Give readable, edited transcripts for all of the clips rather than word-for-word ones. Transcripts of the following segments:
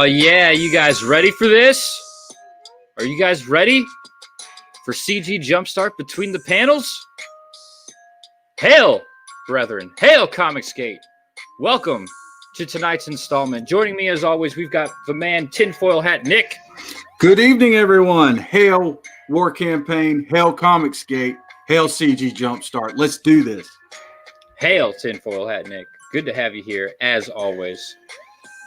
Yeah, you guys ready for this? Are you guys ready for CG Jumpstart between the panels? Hail, brethren. Hail, Comicsgate. Welcome to tonight's installment. Joining me, as always, we've got the man Tinfoil Hat Nick. Good evening, everyone. Hail War Campaign. Hail Comicsgate. Hail CG Jumpstart. Let's do this. Hail, Tinfoil Hat Nick. Good to have you here, as always.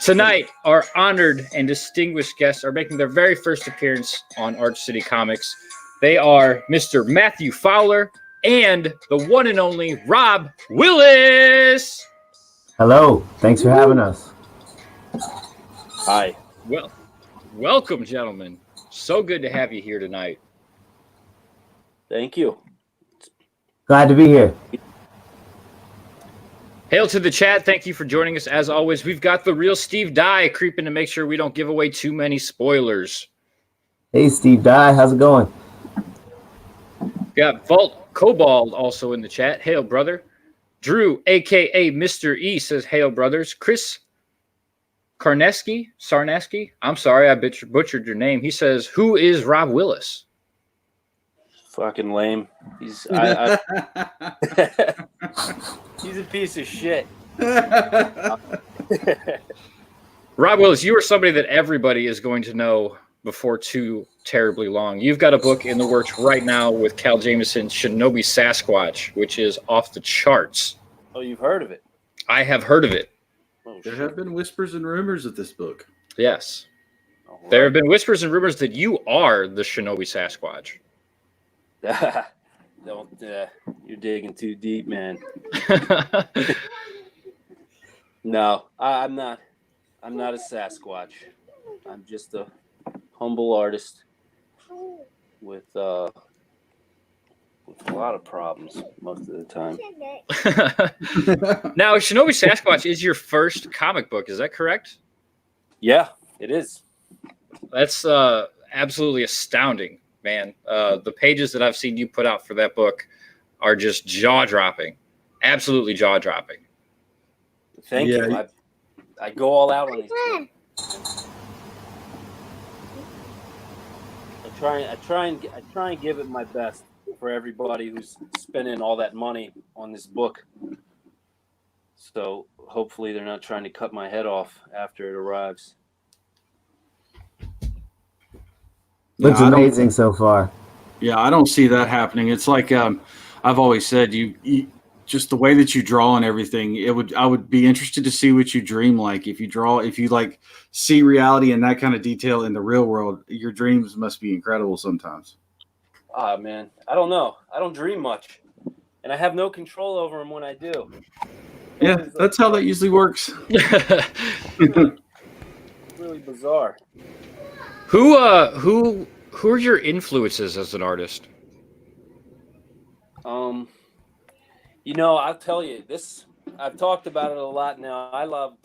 Tonight, our honored and distinguished guests are making their very first appearance on Arch City Comics. They are Mr. Matthew Fowler and the one and only Rob Willis. Hello. Thanks for having us. Hi. Well, welcome, gentlemen. So good to have you here tonight. Thank you. Glad to be here. Hail to the chat. Thank you for joining us. As always, we've got the real Steve Dye creeping to make sure we don't give away too many spoilers. Hey, Steve Dye. How's it going? Got Vault Cobalt also in the chat. Hail, brother. Drew, a.k.a. Mr. E, says, hail, brothers. Chris Sarneski. I'm sorry, I butchered your name. He says, who is Rob Willis? Fucking lame. He's he's a piece of shit. Rob Willis, you are somebody that everybody is going to know before too terribly long. You've got a book in the works right now with Cal Jameson's Shinobi Sasquatch, which is off the charts. Oh, you've heard of it? I have heard of it. Oh, There shit. have been whispers and rumors of this book. Yes. Oh, wow. There have been whispers and rumors that you are the Shinobi Sasquatch. Don't. You're digging too deep, man. No, I'm not. I'm not a Sasquatch. I'm just a humble artist with a lot of problems most of the time. Now, Shinobi Sasquatch is your first comic book. Is that correct? Yeah, it is. That's absolutely astounding, man. The pages that I've seen you put out for that book are just jaw-dropping. Absolutely jaw-dropping. Thank Yeah, you. I go all out on these things. I try and give it my best for everybody who's spending all that money on this book. So hopefully they're not trying to cut my head off after it arrives. Looks Yeah, I don't- amazing so far. Yeah, I don't see that happening. It's like I've always said, you just the way that you draw and everything. I would be interested to see what you dream like. If you like see reality and that kind of detail in the real world, your dreams must be incredible sometimes. Ah, man, I don't know. I don't dream much, and I have no control over them when I do. Yeah, that's how that usually works. It's really bizarre. Who are your influences as an artist? I'll tell you this. I've talked about it a lot now. I loved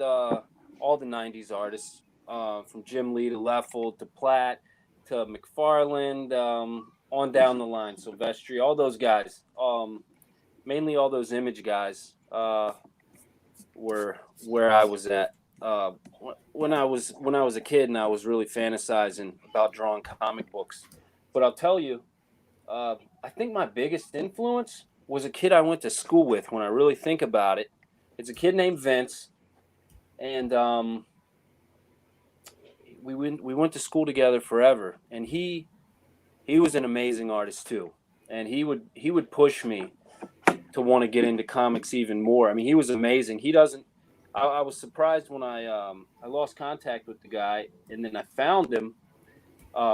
all the '90s artists, from Jim Lee to Leffel to Platt to McFarland, on down the line. Silvestri, all those guys, mainly all those Image guys, were where I was at when I was a kid, and I was really fantasizing about drawing comic books. But I'll tell you, I think my biggest influence was a kid I went to school with. When I really think about it, it's a kid named Vince, and we went to school together forever. And he was an amazing artist too, and he would push me to want to get into comics even more. I mean, he was amazing. I was surprised when I lost contact with the guy, and then I found him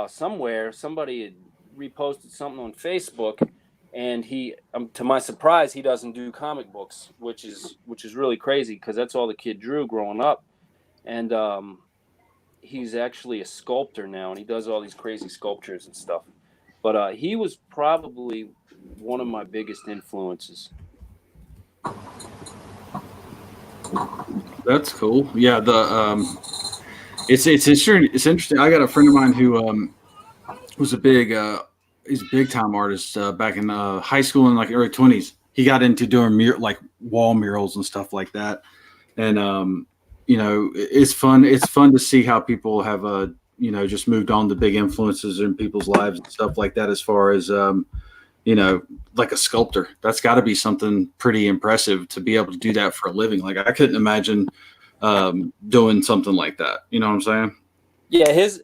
somewhere. Somebody had reposted something on Facebook, and to my surprise, he doesn't do comic books, which is really crazy because that's all the kid drew growing up. And he's actually a sculptor now, and he does all these crazy sculptures and stuff. But he was probably one of my biggest influences. That's cool. Yeah, it's interesting. I got a friend of mine who was he's a big time artist back in high school in like early 20s. He got into doing wall murals and stuff like that, and it's fun. It's fun to see how people have just moved on to big influences in people's lives and stuff like that. As far as like a sculptor, that's got to be something pretty impressive to be able to do that for a living. Like I couldn't imagine doing something like that. You know what I'm saying? Yeah, his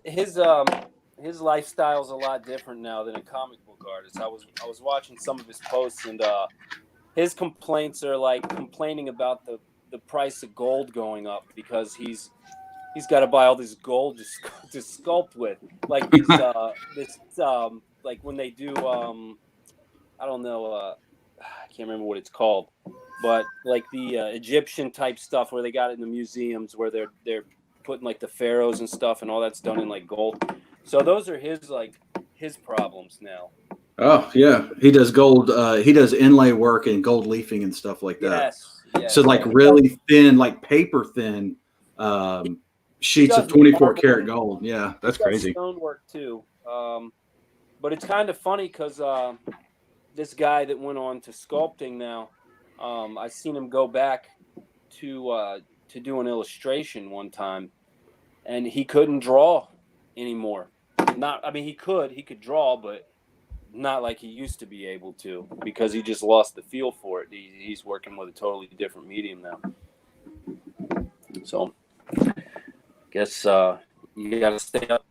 lifestyle's a lot different now than a comic book artist. I was watching some of his posts, and his complaints are like complaining about the price of gold going up because he's got to buy all this gold to sculpt with, like these like when they do I don't know, I can't remember what it's called, but like the Egyptian type stuff where they got it in the museums where they're putting like the pharaohs and stuff, and all that's done in like gold. So those are his problems now. Oh yeah, he does gold. He does inlay work and gold leafing and stuff like that. Yes. So like really thin, like paper thin sheets of 24 karat gold. Yeah, that's crazy. Stonework too. But it's kind of funny because this guy that went on to sculpting now, I seen him go back to do an illustration one time, and he couldn't draw anymore. He could draw, but not like he used to be able to because he just lost the feel for it. He's working with a totally different medium now. So, guess you got to stay up.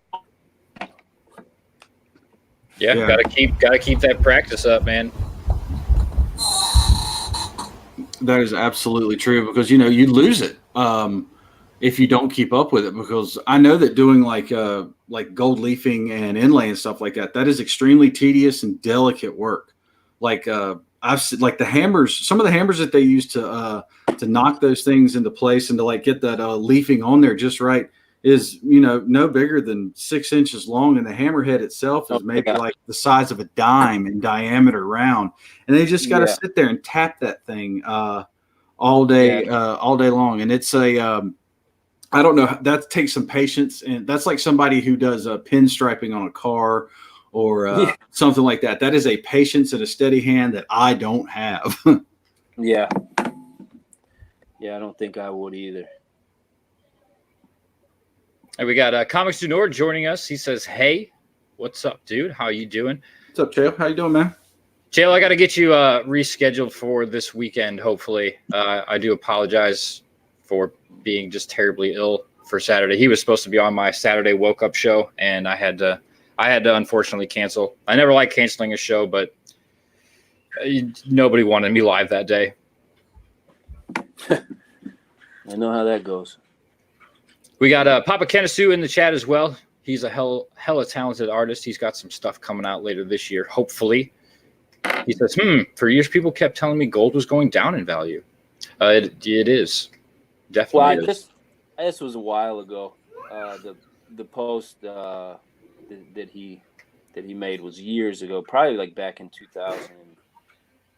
Yeah, gotta keep that practice up, man. That is absolutely true because you lose it if you don't keep up with it. Because I know that doing like gold leafing and inlay and stuff like that is extremely tedious and delicate work. Like I've seen like the hammers, some of the hammers that they use to knock those things into place and to like get that leafing on there just right is no bigger than 6 inches long, and the hammerhead itself is maybe like the size of a dime in diameter round, and they just got to sit there and tap that thing all day long. And it's I don't know, that takes some patience, and that's like somebody who does pinstriping on a car or something like that. That is a patience and a steady hand that I don't have. Yeah, I don't think I would either. And we got Comics Du Nord joining us. He says, "Hey, what's up, dude? How you doing?" What's up, Chael? How you doing, man? Chael, I got to get you rescheduled for this weekend, hopefully. I do apologize for being just terribly ill for Saturday. He was supposed to be on my Saturday woke-up show, and I had to unfortunately cancel. I never like canceling a show, but nobody wanted me live that day. I know how that goes. We got Papa Kenesu in the chat as well. He's a hella talented artist. He's got some stuff coming out later this year, hopefully. He says, for years people kept telling me gold was going down in value. It is. Definitely is. This was a while ago. The post that he made was years ago, probably like back in 2000,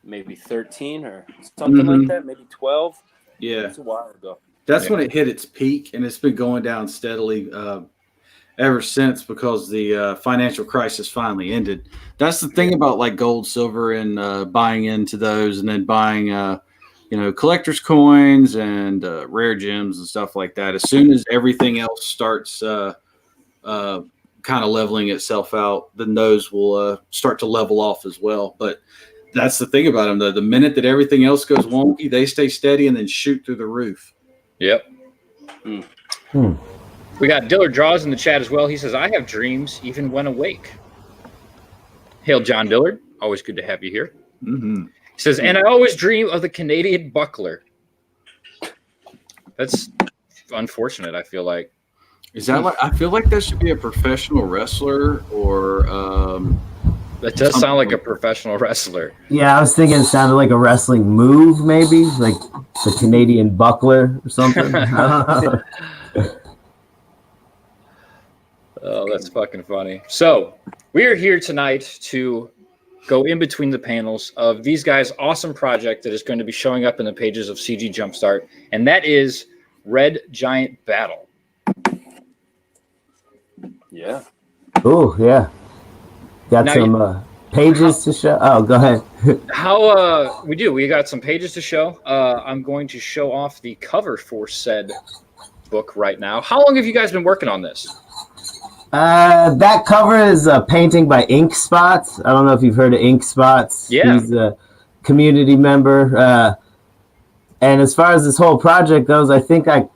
maybe 13 or something like that, maybe 12. Yeah. It's a while ago. That's when it hit its peak, and it's been going down steadily ever since because the financial crisis finally ended. That's the thing about like gold, silver, and buying into those, and then buying collector's coins and rare gems and stuff like that. As soon as everything else starts kind of leveling itself out, then those will start to level off as well. But that's the thing about them, though. The minute that everything else goes wonky, they stay steady and then shoot through the roof. Yep. We got Dillard Draws in the chat as well. He says, I have dreams even when awake. Hail, John Dillard. Always good to have you here. Mm-hmm. He says, and I always dream of the Canadian buckler. That's unfortunate, I feel like. Is that like, I feel like that should be a professional wrestler or that does sound like a professional wrestler. Yeah, I was thinking it sounded like a wrestling move, maybe like the Canadian buckler or something. Oh, that's fucking funny. So we are here tonight to go in between the panels of these guys' awesome project that is going to be showing up in the pages of CG Jumpstart, and that is Red Giant Battle. Yeah. Oh, yeah. Got Now some pages to show. Oh, go ahead. We got some pages to show. I'm going to show off the cover for said book right now. How long have you guys been working on this? That cover is a painting by Ink Spots. I don't know if you've heard of Ink Spots. Yeah. He's a community member. And as far as this whole project goes, I think I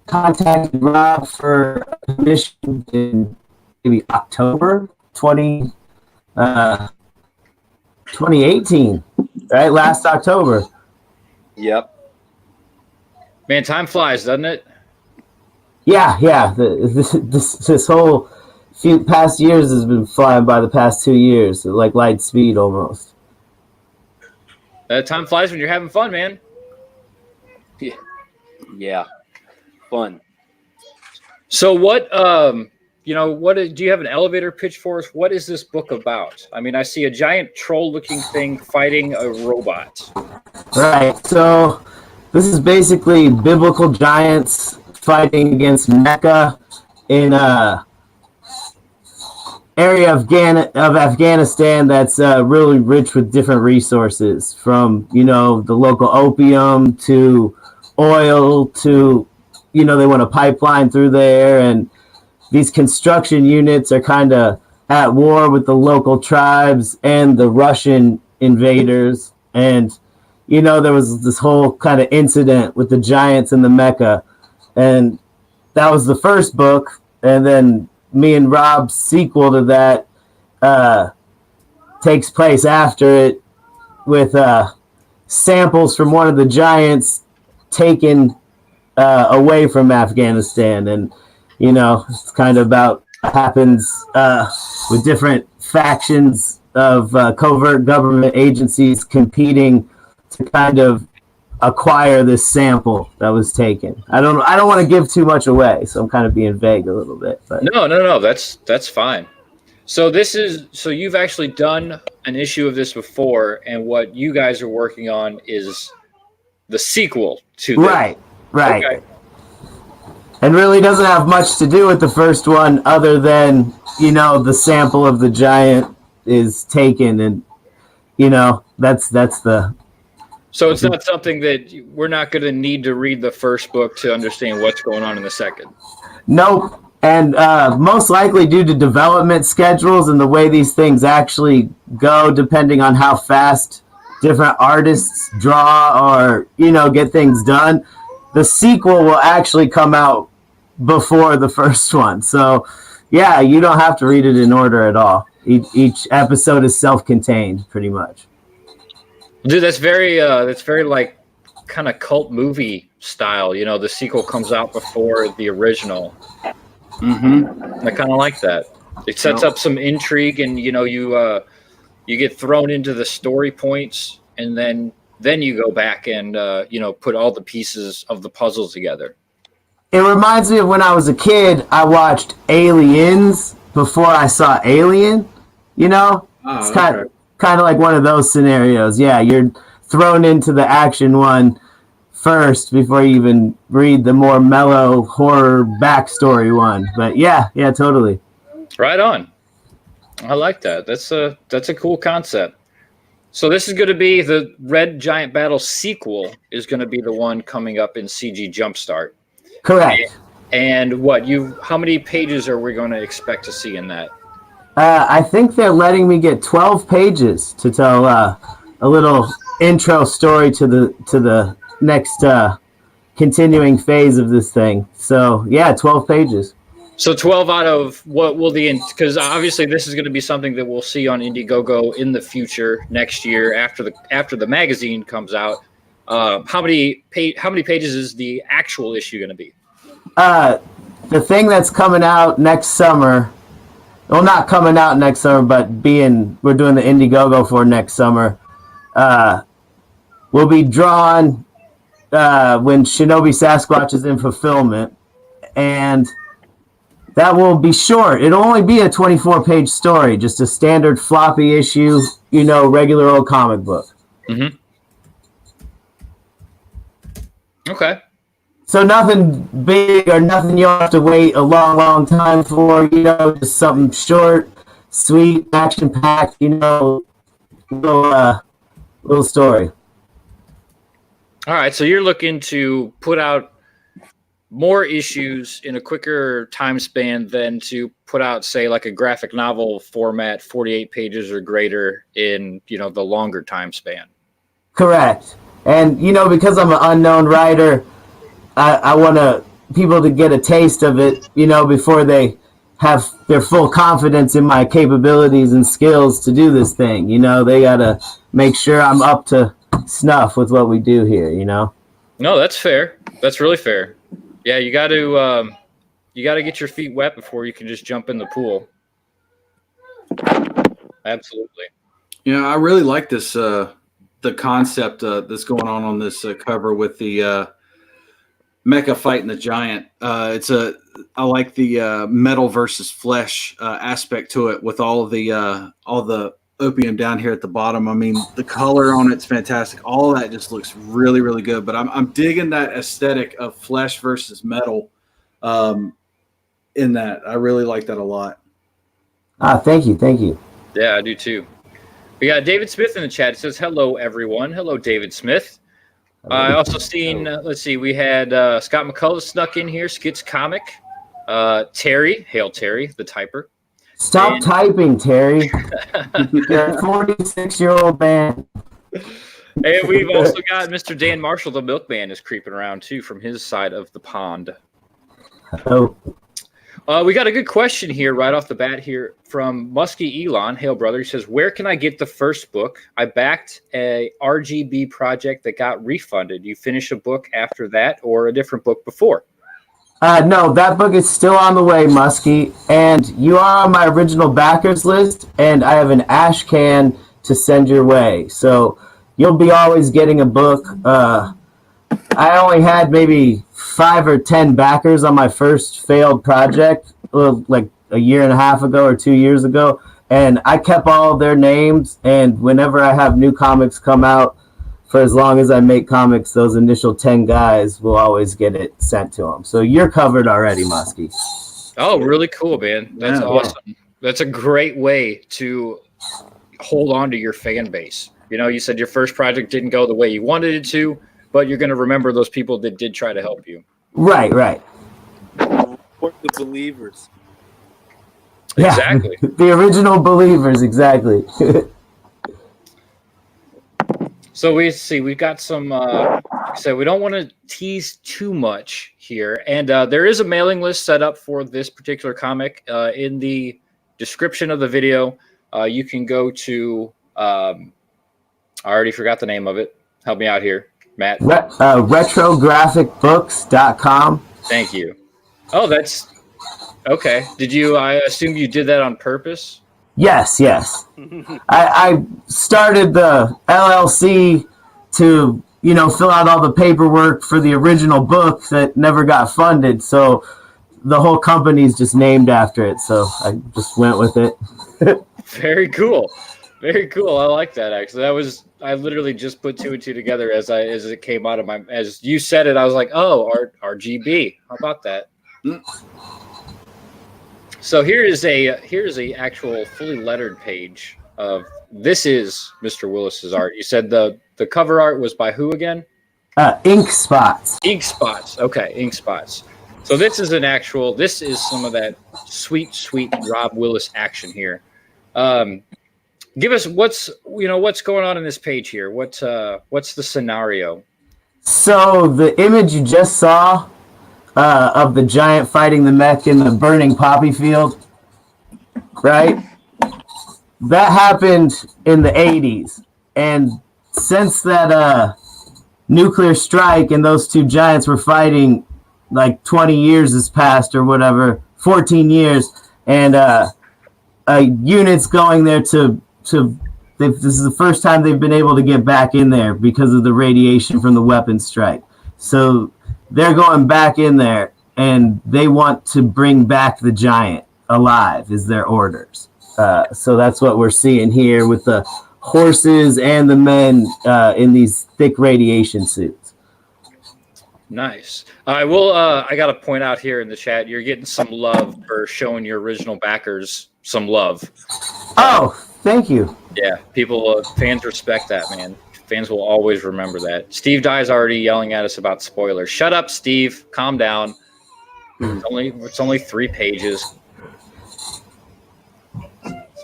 contacted Rob for a commission in maybe October 2018, right? Last October. Yep. Man, time flies, doesn't it? Yeah. This whole past years has been flying by the past 2 years, like light speed almost. Time flies when you're having fun, man. Yeah. Fun. So what, do you have an elevator pitch for us? What is this book about? I mean, I see a giant troll-looking thing fighting a robot. Right. So this is basically biblical giants fighting against Mecca in a area of Afghanistan that's really rich with different resources, from the local opium to oil to they want a pipeline through there, and these construction units are kind of at war with the local tribes and the Russian invaders. And there was this whole kind of incident with the giants in the Mecca, and that was the first book. And then me and Rob's sequel to that takes place after it, with samples from one of the giants taken away from Afghanistan. And it's kind of about what happens with different factions of covert government agencies competing to kind of acquire this sample that was taken. I don't want to give too much away, so I'm kind of being vague a little bit. But No, that's fine. So you've actually done an issue of this before, and what you guys are working on is the sequel to this. Right. Okay. And really doesn't have much to do with the first one, other than the sample of the giant is taken, and that's the. So it's not something that we're not going to need to read the first book to understand what's going on in the second. Nope. And most likely due to development schedules and the way these things actually go, depending on how fast different artists draw or get things done, the sequel will actually come out before the first one. So yeah, you don't have to read it in order at all. Each episode is self-contained, pretty much. Dude, that's very like kind of cult movie style. The sequel comes out before the original. Mm-hmm. I kind of like that. It sets up some intrigue, and you get thrown into the story points, and then you go back and put all the pieces of the puzzle together. It reminds me of when I was a kid. I watched Aliens before I saw Alien. It's kind of like one of those scenarios. Yeah, you're thrown into the action one first before you even read the more mellow horror backstory one. But yeah, totally. Right on. I like that. That's a cool concept. So this is going to be the Red Giant Battle sequel, is going to be the one coming up in CG Jumpstart. Correct. And how many pages are we going to expect to see in that? I think they're letting me get 12 pages to tell a little intro story to the next continuing phase of this thing. So yeah, 12 pages. So 12 out of what will because obviously this is going to be something that we'll see on Indiegogo in the future next year after the magazine comes out. How many pages is the actual issue going to be? The thing that's coming out next summer, well, not coming out next summer, but we're doing the Indiegogo for next summer, will be drawn when Shinobi Sasquatch is in fulfillment, and that will be short. It'll only be a 24-page story, just a standard floppy issue, regular old comic book. Mm-hmm. Okay. So nothing big or nothing you'll have to wait a long, long time for, just something short, sweet, action-packed, little story. All right, so you're looking to put out more issues in a quicker time span than to put out, say, like a graphic novel format, 48 pages or greater in, the longer time span. Correct. And, because I'm an unknown writer, I want people to get a taste of it, before they have their full confidence in my capabilities and skills to do this thing. They got to make sure I'm up to snuff with what we do here, No, that's fair. That's really fair. Yeah, you got to get your feet wet before you can just jump in the pool. Absolutely. I really like this the concept that's going on this cover with the mecha fighting the giant. I like the metal versus flesh aspect to it with all the opium down here at the bottom. I mean, the color on it's fantastic. All of that just looks really, really good. But I'm digging that aesthetic of flesh versus metal. In that, I really like that a lot. Thank you. Yeah, I do too. We got David Smith in the chat. It says, "Hello, everyone." Hello, David Smith. I also seen. Let's see. We had Scott McCullough snuck in here. Skits Comic. Terry, hail Terry, the typer. Stop typing, Terry. You're a 46-year-old man. And we've also got Mr. Dan Marshall, the milkman, is creeping around too from his side of the pond. Oh. We got a good question here right off the bat here from Muskie Elon. Hail, brother. He says, "Where can I get the first book? I backed a RGB project that got refunded. You finish a book after that or a different book before?" No, that book is still on the way, Muskie. And you are on my original backers list, and I have an ash can to send your way. So you'll be always getting a book. I only had maybe 5 or 10 backers on my first failed project, like a year and a half ago or 2 years ago. And I kept all of their names. And whenever I have new comics come out, for as long as I make comics, those initial 10 guys will always get it sent to them. So you're covered already, Muskie. Oh, really cool, man. That's awesome. Yeah. That's a great way to hold on to your fan base. You said your first project didn't go the way you wanted it to, but you're going to remember those people that did try to help you. Right. Support the believers. Yeah, exactly. The original believers, exactly. So we've got some, so we don't want to tease too much here. And there is a mailing list set up for this particular comic in the description of the video. You can go to, I already forgot the name of it. Help me out here, Matt. Retrographicbooks.com. Thank you. Oh, that's okay. I assume you did that on purpose? Yes. I started the LLC to, fill out all the paperwork for the original book that never got funded. So the whole company's just named after it. So I just went with it. Very cool. Very cool. I like that, actually. I literally just put 2 and 2 together as it came out of as you said it. I was like, oh, RGB. How about that? So here's a actual fully lettered page of this is Mr. Willis's art. You said the cover art was by who again? Ink Spots. Ink Spots. Okay, Ink Spots. So this is some of that sweet Rob Willis action here. Give us what's going on in this page here. What's the scenario? So the image you just saw of the giant fighting the mech in the burning poppy field, right? That happened in the 80s. And since that nuclear strike and those two giants were fighting, like 20 years has passed or whatever, 14 years, and units going there this is the first time they've been able to get back in there because of the radiation from the weapons strike. So they're going back in there, and they want to bring back the giant alive is their orders. So that's what we're seeing here with the horses and the men in these thick radiation suits. Nice. I will. I got to point out here in the chat, you're getting some love for showing your original backers some love. Oh, thank you. Yeah, fans respect that, man. Fans will always remember that. Steve Dye's already yelling at us about spoilers. Shut up, Steve. Calm down. It's only 3 pages.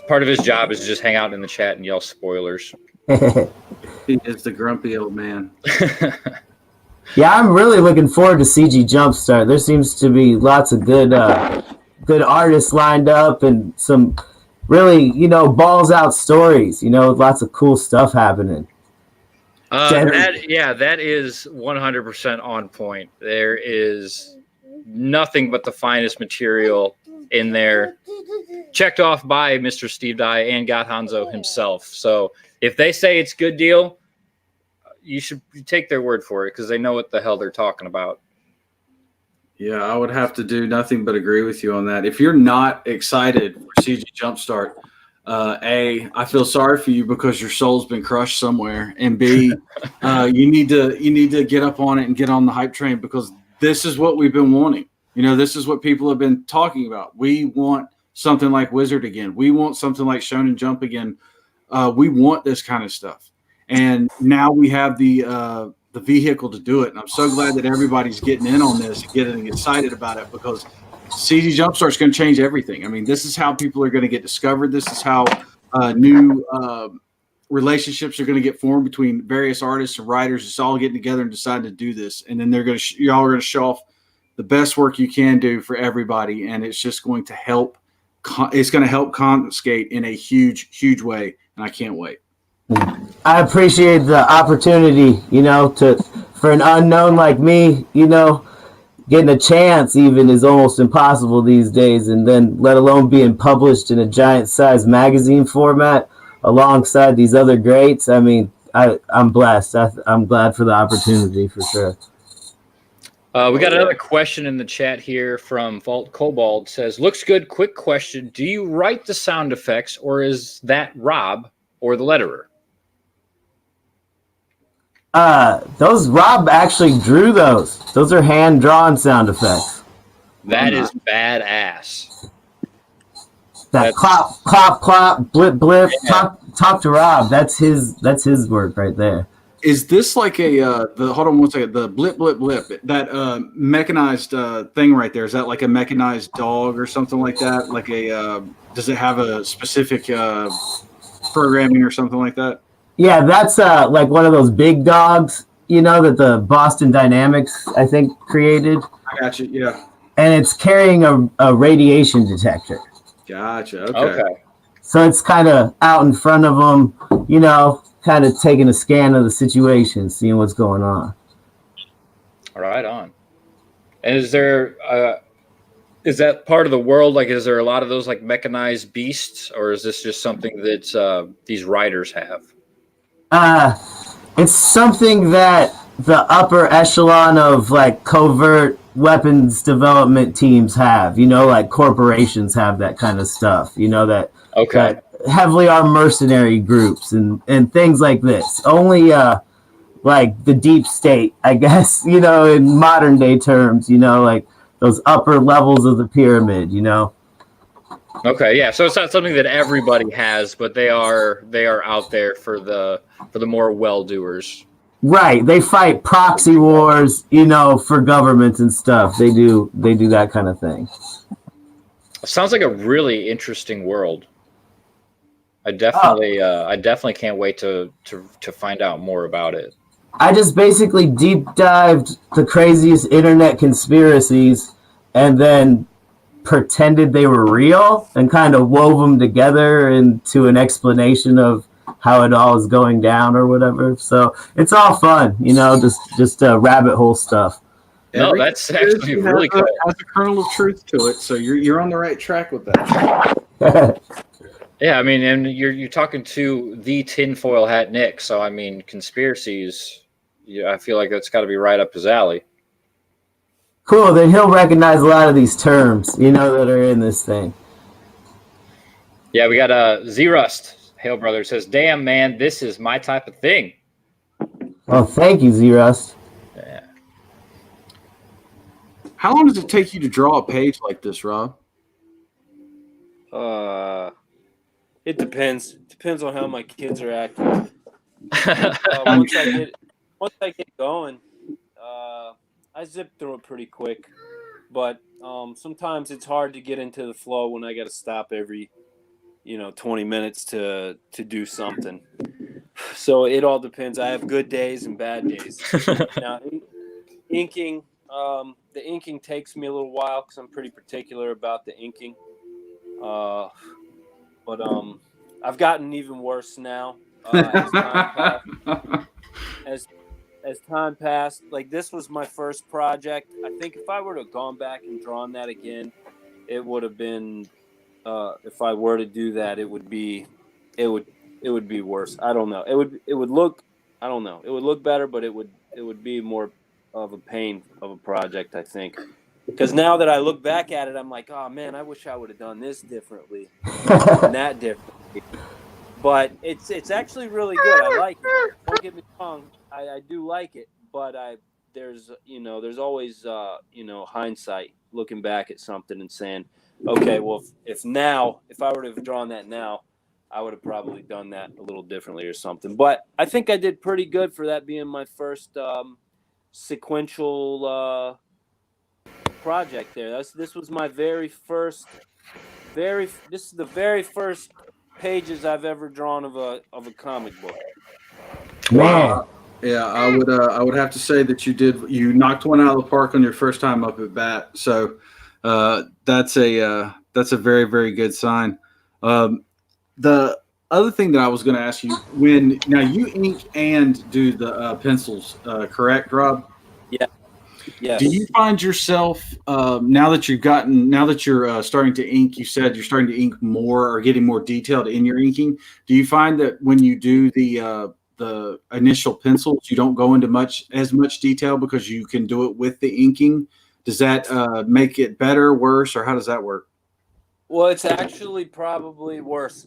Part of his job is to just hang out in the chat and yell spoilers. He is the grumpy old man. Yeah, I'm really looking forward to CG Jumpstart. There seems to be lots of good artists lined up and some really, balls out stories, lots of cool stuff happening. That is 100% on point. There is nothing but the finest material in there, checked off by Mr. Steve Dye and Got Hanzo himself. So if they say it's good deal, you should take their word for it because they know what the hell they're talking about. Yeah, I would have to do nothing but agree with you on that. If you're not excited for CG Jumpstart, I feel sorry for you because your soul's been crushed somewhere, and B, you need to get up on it and get on the hype train because this is what we've been wanting. This is what people have been talking about. We want something like Wizard again. We want something like Shonen Jump again. We want this kind of stuff, and now we have the vehicle to do it. And I'm so glad that everybody's getting in on this and getting excited about it because CG Jumpstart is going to change everything. I mean, this is how people are going to get discovered. This is how new relationships are going to get formed between various artists and writers. It's all getting together and deciding to do this. And then y'all are going to show off the best work you can do for everybody. And it's just going to help. It's going to help Confiscate in a huge, huge way. And I can't wait. I appreciate the opportunity, for an unknown like me, getting a chance even is almost impossible these days. And then let alone being published in a giant size magazine format alongside these other greats. I mean, I'm blessed. I'm glad for the opportunity for sure. We got another question in the chat here from Vault Cobalt. Says, looks good. Quick question. Do you write the sound effects or is that Rob or the letterer? Those Rob actually drew those. Those are hand-drawn sound effects. That is badass. That's clop, clop, clop, blip, blip. Yeah. Talk to Rob. That's his work right there. Is this like hold on one second, the blip, blip, blip, that mechanized thing right there, is that like a mechanized dog or something like that? Like does it have a specific programming or something like that? Yeah, that's like one of those big dogs, that the Boston Dynamics, I think, created. I got you, yeah. And it's carrying a radiation detector. Gotcha, okay. So it's kind of out in front of them, kind of taking a scan of the situation, seeing what's going on. Right on. And is there, is that part of the world, like, is there a lot of those, like, mechanized beasts, or is this just something that these riders have? It's something that the upper echelon of like covert weapons development teams have, like corporations have that kind of stuff, that heavily armed mercenary groups and things like this. Only like the deep state, I guess, in modern day terms, like those upper levels of the pyramid, Okay, yeah. So it's not something that everybody has, but they are out there for the more well-doers. Right. They fight proxy wars, for governments and stuff. They do that kind of thing. Sounds like a really interesting world. I definitely can't wait to find out more about it. I just basically deep dived the craziest internet conspiracies and then pretended they were real and kind of wove them together into an explanation of how it all is going down or whatever. So it's all fun, just rabbit hole stuff. No, that's actually really cool. Has a kernel of truth to it, so you're on the right track with that. Yeah, I mean, and you're talking to the tinfoil hat Nick, so I mean, conspiracies. Yeah, I feel like that's got to be right up his alley. Cool. Then he'll recognize a lot of these terms, that are in this thing. Yeah, we got Z-Rust. Hail Brother says, "Damn man, this is my type of thing." Oh, thank you, Z-Rust. Yeah. How long does it take you to draw a page like this, Rob? It depends. Depends on how my kids are acting. once I get going, I zip through it pretty quick. But sometimes it's hard to get into the flow when I got to stop every 20 minutes to do something. So it all depends. I have good days and bad days. Now, inking, the inking takes me a little while because I'm pretty particular about the inking. But I've gotten even worse now as time passed. As time passed, like this was my first project. I think if I were to have gone back and drawn that again, it would have been. If I were to do that, it would be worse. I don't know. It would look. I don't know. It would look better, but it would be more of a pain of a project, I think. Because now that I look back at it, I'm like, oh man, I wish I would have done this differently and that differently. But it's actually really good. I like it. Don't get me wrong. I do like it, but there's always hindsight, looking back at something and saying, okay, well if I were to have drawn that now, I would have probably done that a little differently or something. But I think I did pretty good for that being my first sequential project there. This was my very first this is the very first pages I've ever drawn of a comic book. Man. Yeah, I would have to say that you knocked one out of the park on your first time up at bat. So that's a very, very good sign. The other thing that I was going to ask you, now you ink and do the pencils, correct, Rob? Yeah. Yes. Do you find yourself now that you're starting to ink? You said you're starting to ink more or getting more detailed in your inking. Do you find that when you do the initial pencils, you don't go into as much detail because you can do it with the inking? Does that make it better, worse, or how does that work? Well, it's actually probably worse,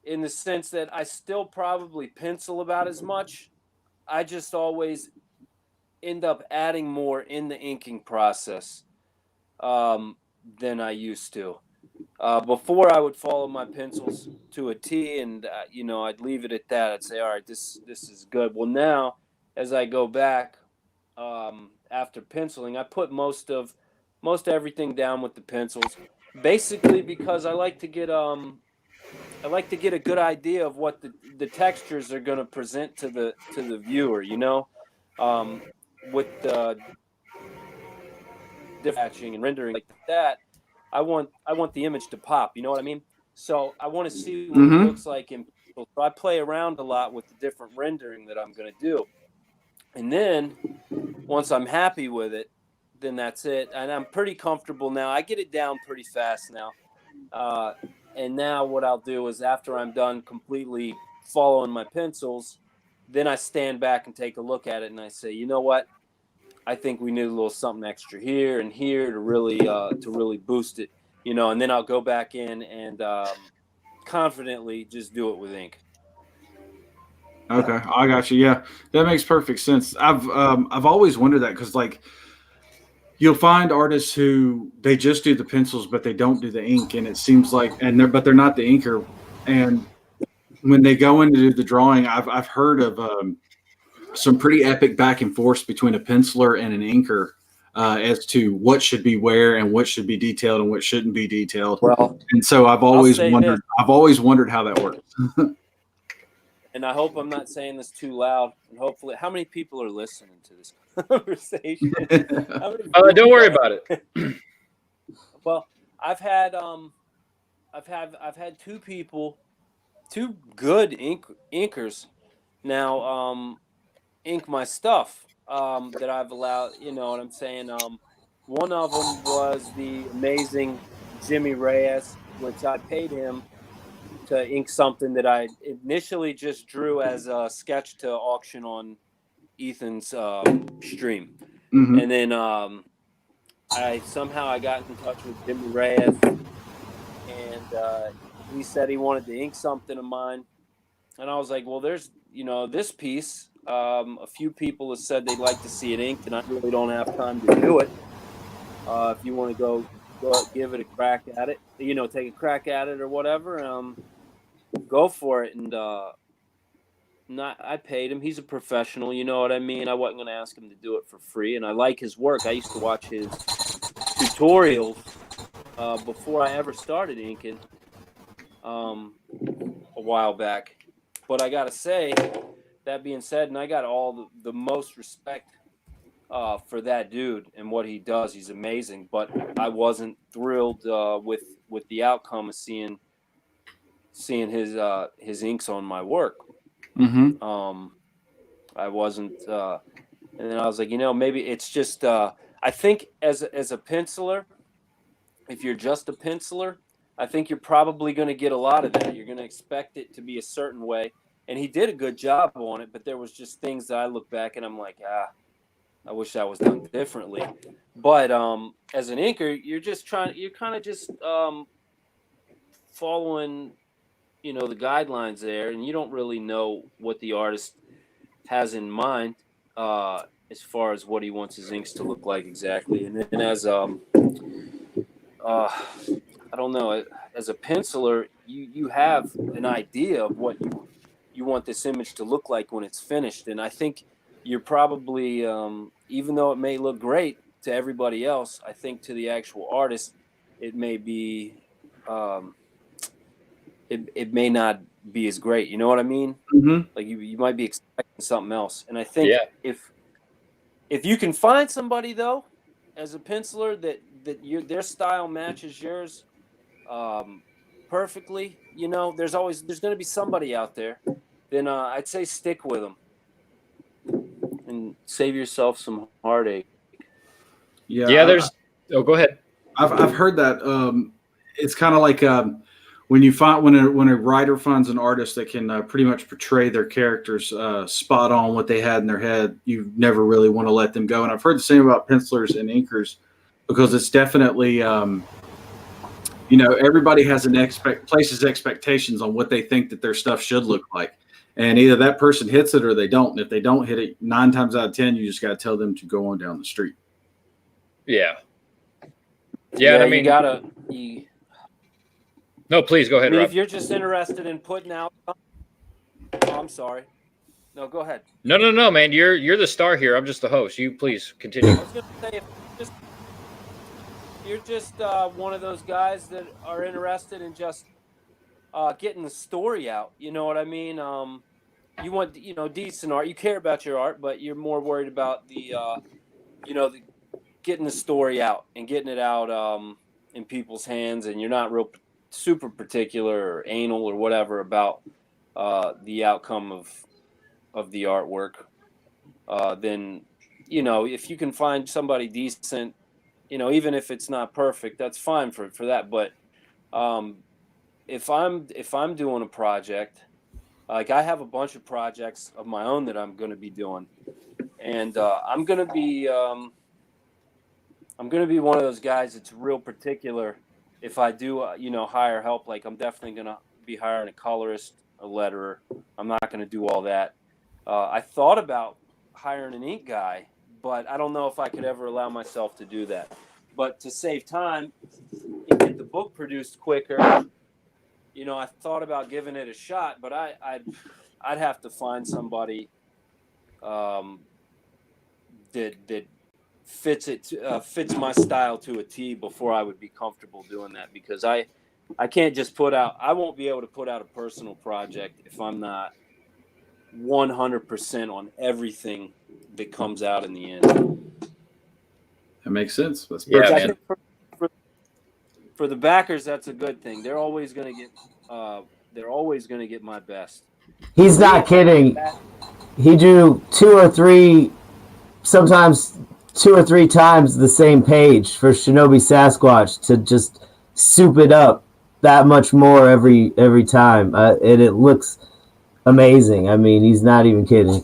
in the sense that I still probably pencil about as much. I just always end up adding more in the inking process than I used to. Before I would follow my pencils to a T, and I'd leave it at that. I'd say, all right, this is good. Well, now as I go back after penciling, I put most everything down with the pencils, basically because I like to get a good idea of what the textures are going to present to the viewer. With the hatching and rendering like that. I want the image to pop. You know what I mean? So I want to see what it looks like in pencil. So I play around a lot with the different rendering that I'm going to do. And then once I'm happy with it, then that's it. And I'm pretty comfortable now. I get it down pretty fast now. And now what I'll do is after I'm done completely following my pencils, then I stand back and take a look at it and I say, you know what? I think we need a little something extra here and here to really boost it, and then I'll go back in and confidently just do it with ink. Okay, I got you. Yeah, that makes perfect sense. I've always wondered that because you'll find artists who they just do the pencils but they don't do the ink, and it seems like but they're not the inker. And when they go in to do the drawing, I've heard of some pretty epic back and forth between a penciler and an inker as to what should be where and what should be detailed and what shouldn't be detailed. Well, and so I've always wondered how that works. And I hope I'm not saying this too loud. And hopefully, how many people are listening to this conversation? Don't worry about it. Well, I've had two good inkers now ink my stuff that I've allowed. You know what I'm saying? One of them was the amazing Jimmy Reyes, which I paid him to ink something that I initially just drew as a sketch to auction on Ethan's stream. Mm-hmm. And then I got in touch with Jimmy Reyes, and he said he wanted to ink something of mine. And I was like, well, there's, this piece. A few people have said they'd like to see it inked, and I really don't have time to do it. If you want to go give it a crack at it, take a crack at it or whatever, go for it. And I paid him. He's a professional. You know what I mean? I wasn't going to ask him to do it for free. And I like his work. I used to watch his tutorials before I ever started inking a while back. But I got to say, that being said, and I got all the most respect for that dude and what he does. He's amazing. But I wasn't thrilled with the outcome of seeing his inks on my work. Mm-hmm. I wasn't, and then I was like, maybe it's just. I think as a penciler, if you're just a penciler, I think you're probably going to get a lot of that. You're going to expect it to be a certain way, and he did a good job on it. But there was just things that I look back and I'm like, I wish that was done differently. But as an inker, you're kind of just following, the guidelines there, and you don't really know what the artist has in mind as far as what he wants his inks to look like exactly. And then as I don't know, as a penciler, you have an idea of what you want this image to look like when it's finished. And I think you're probably, even though it may look great to everybody else, I think to the actual artist, it may be, it may not be as great. You know what I mean? Mm-hmm. Like you might be expecting something else. And I think if you can find somebody though, as a penciler that their style matches yours perfectly, there's going to be somebody out there. Then I'd say stick with them and save yourself some heartache. Yeah. There's. Oh, go ahead. I've heard that. It's kind of like when a writer finds an artist that can pretty much portray their characters spot on what they had in their head, you never really want to let them go. And I've heard the same about pencilers and inkers, because it's definitely everybody has places expectations on what they think that their stuff should look like, and either that person hits it or they don't. And if they don't hit it, 9 times out of 10, you just got to tell them to go on down the street. Yeah. I mean, no, please go ahead, Rob. If you're just interested in putting out, I'm sorry. No, go ahead. No, man. You're the star here. I'm just the host. You please continue. I was going to say, if you're just one of those guys that are interested in just getting the story out, you know what I mean? You want, decent art. You care about your art, but you're more worried about the getting the story out and getting it out in people's hands, and you're not real super particular or anal or whatever about the outcome of the artwork. Then, if you can find somebody decent, even if it's not perfect, that's fine for that. But if I'm doing a project, like I have a bunch of projects of my own that I'm going to be doing, and I'm going to be one of those guys that's real particular. If I do, hire help, like I'm definitely going to be hiring a colorist, a letterer. I'm not going to do all that. I thought about hiring an ink guy, but I don't know if I could ever allow myself to do that. But to save time and get the book produced quicker, I thought about giving it a shot, but I'd have to find somebody that fits my style to a T before I would be comfortable doing that, because I can't just I won't be able to put out a personal project if I'm not 100% on everything that comes out in the end. That makes sense. That's perfect. I think for the backers, that's a good thing. They're always going to get my best. He's not kidding. He drew 2 or 3 times the same page for Shinobi Sasquatch to just soup it up that much more every time, and it looks amazing. I mean, he's not even kidding.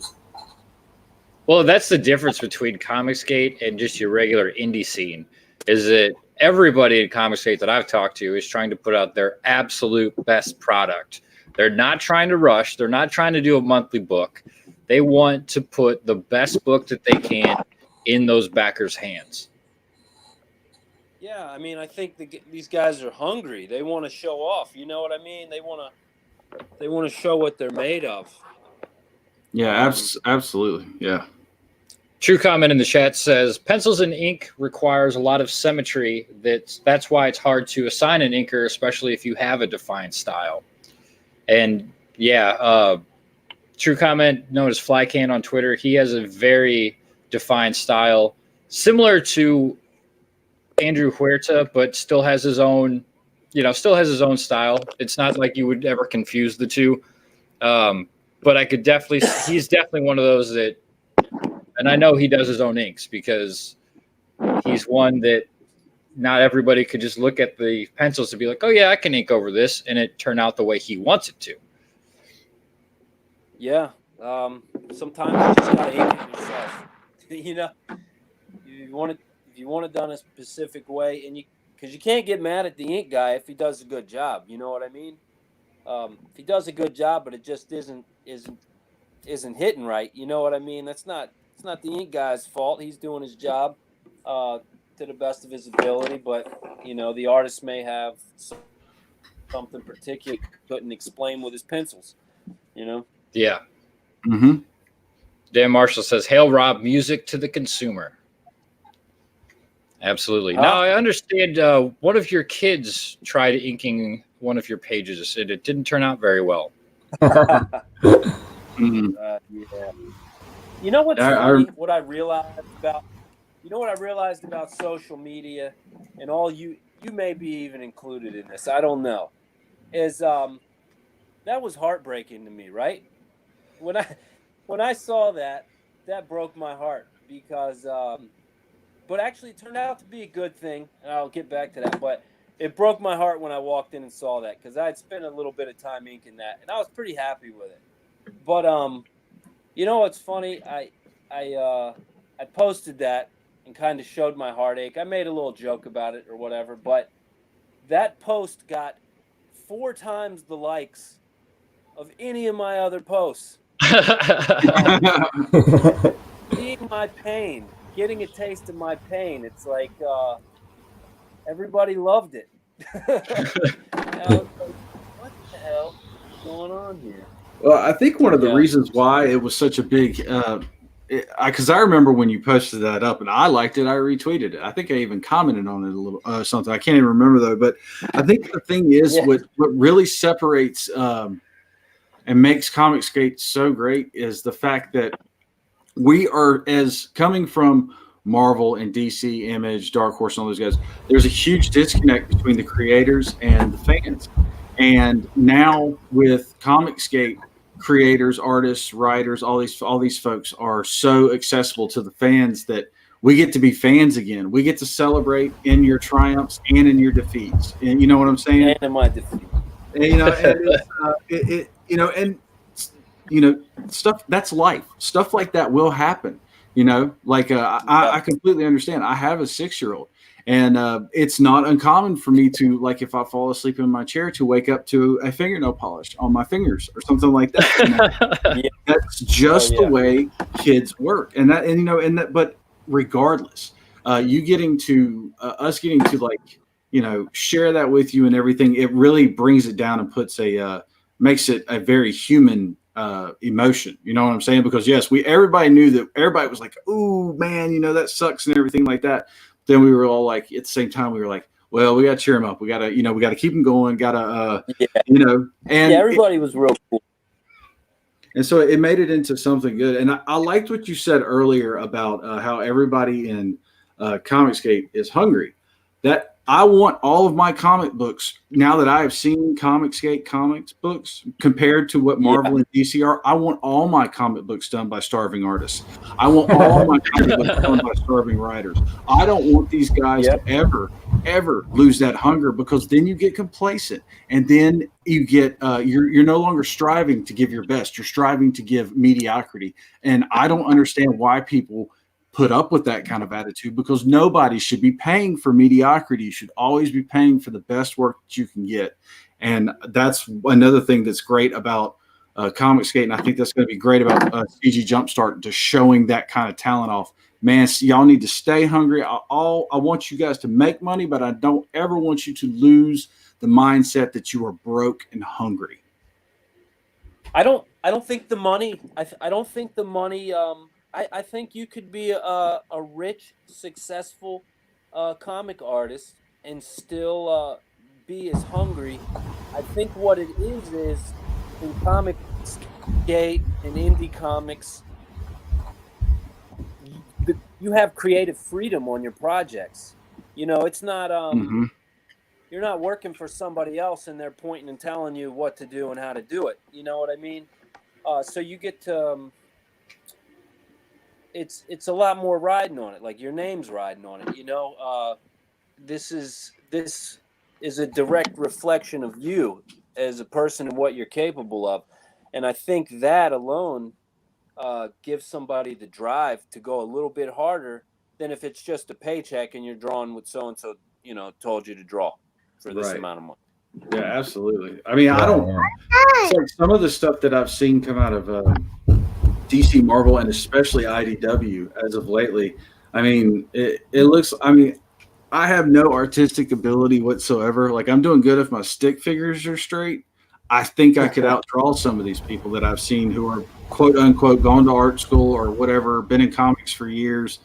Well, that's the difference between Comicsgate and just your regular indie scene, is that everybody in Comicsgate that I've talked to is trying to put out their absolute best product. They're not trying to rush. They're not trying to do a monthly book. They want to put the best book that they can in those backers' hands. Yeah, I mean, I think these guys are hungry. They want to show off. You know what I mean? They want to show what they're made of. Yeah, absolutely. Yeah. True comment in the chat says pencils and ink requires a lot of symmetry. That's why it's hard to assign an inker, especially if you have a defined style. And yeah, true comment known as Flycan on Twitter. He has a very defined style, similar to Andrew Huerta, but still has his own, style. It's not like you would ever confuse the two. But he's definitely one of those that. And I know he does his own inks because he's one that not everybody could just look at the pencils and be like, oh, yeah, I can ink over this, and it turn out the way he wants it to. Yeah. Sometimes you just got to ink it yourself. If you want it done a specific way, because you can't get mad at the ink guy if he does a good job. You know what I mean? If he does a good job, but it just isn't hitting right. You know what I mean? It's not the ink guy's fault. He's doing his job to the best of his ability, but the artist may have something particular he couldn't explain with his pencils. Yeah. Mm-hmm. Dan Marshall says, "Hail Rob, music to the consumer." Absolutely. Now I understand. One of your kids tried inking one of your pages, and it didn't turn out very well. Mm-hmm. Yeah. You know what's funny? What I realized about social media, and all you may be even included in this, I don't know, is that was heartbreaking to me, right? When I saw that broke my heart because but actually it turned out to be a good thing, and I'll get back to that, but it broke my heart when I walked in and saw that because I had spent a little bit of time inking that, and I was pretty happy with it. But what's funny? I posted that and kind of showed my heartache. I made a little joke about it or whatever, but that post got 4 times the likes of any of my other posts. Seeing my pain, getting a taste of my pain. It's like everybody loved it. I was like, what the hell is going on here? Well, I think one of the reasons why it was such a big, because I remember when you posted that up and I liked it, I retweeted it. I think I even commented on it a little something. I can't even remember though. But I think the thing is, what really separates and makes Comicsgate so great is the fact that we are, as coming from Marvel and DC, Image, Dark Horse, and all those guys, there's a huge disconnect between the creators and the fans. And now with Comicsgate, creators, artists, writers, all these folks are so accessible to the fans that we get to be fans again. We get to celebrate in your triumphs and in your defeats. And you know what I'm saying? And in my defeat. And stuff that's life. Stuff like that will happen. I completely understand. I have a 6-year-old. And it's not uncommon for me to, like, if I fall asleep in my chair, to wake up to a fingernail polish on my fingers or something like that. That's just the way kids work. But regardless, us getting to share that with you and everything, it really brings it down and makes it a very human emotion. You know what I'm saying? Because yes, everybody knew that. Everybody was like, "Ooh, man, that sucks" and everything like that. Then we were all like, at the same time, we were like, well, we got to cheer him up. We got to keep him going. And everybody was real cool. And so it made it into something good. And I liked what you said earlier about how everybody in Comicsgate is hungry. That I want all of my comic books, now that I have seen Comicsgate comics books compared to what Marvel and DC are, I want all my comic books done by starving artists. I want all my comic books done by starving writers. I don't want these guys to ever lose that hunger, because then you get complacent, and then you get you're no longer striving to give your best. You're striving to give mediocrity. And I don't understand why people put up with that kind of attitude, because nobody should be paying for mediocrity. You should always be paying for the best work that you can get. And that's another thing that's great about Comicsgate, and I think that's going to be great about CG Jumpstart, just showing that kind of talent off. Man, y'all need to stay hungry. I want you guys to make money, but I don't ever want you to lose the mindset that you are broke and hungry. I don't I don't think the money. I don't think the money. I think you could be a rich, successful comic artist and still be as hungry. I think what it is in comic skate and indie comics, you have creative freedom on your projects. You know, it's not you're not working for somebody else and they're pointing and telling you what to do and how to do it. You know what I mean? So you get to it's a lot more riding on it. Like your name's riding on it. You know, this is a direct reflection of you as a person and what you're capable of, and I think that alone gives somebody the drive to go a little bit harder than if it's just a paycheck and you're drawing what so and so told you to draw for this amount of money. Yeah, absolutely. I mean, I don't. It's like some of the stuff that I've seen come out of DC Marvel and especially IDW as of lately. I mean, it looks. I mean, I have no artistic ability whatsoever. Like, I'm doing good if my stick figures are straight. I think I could outdraw some of these people that I've seen who are quote unquote gone to art school or whatever, been in comics for years.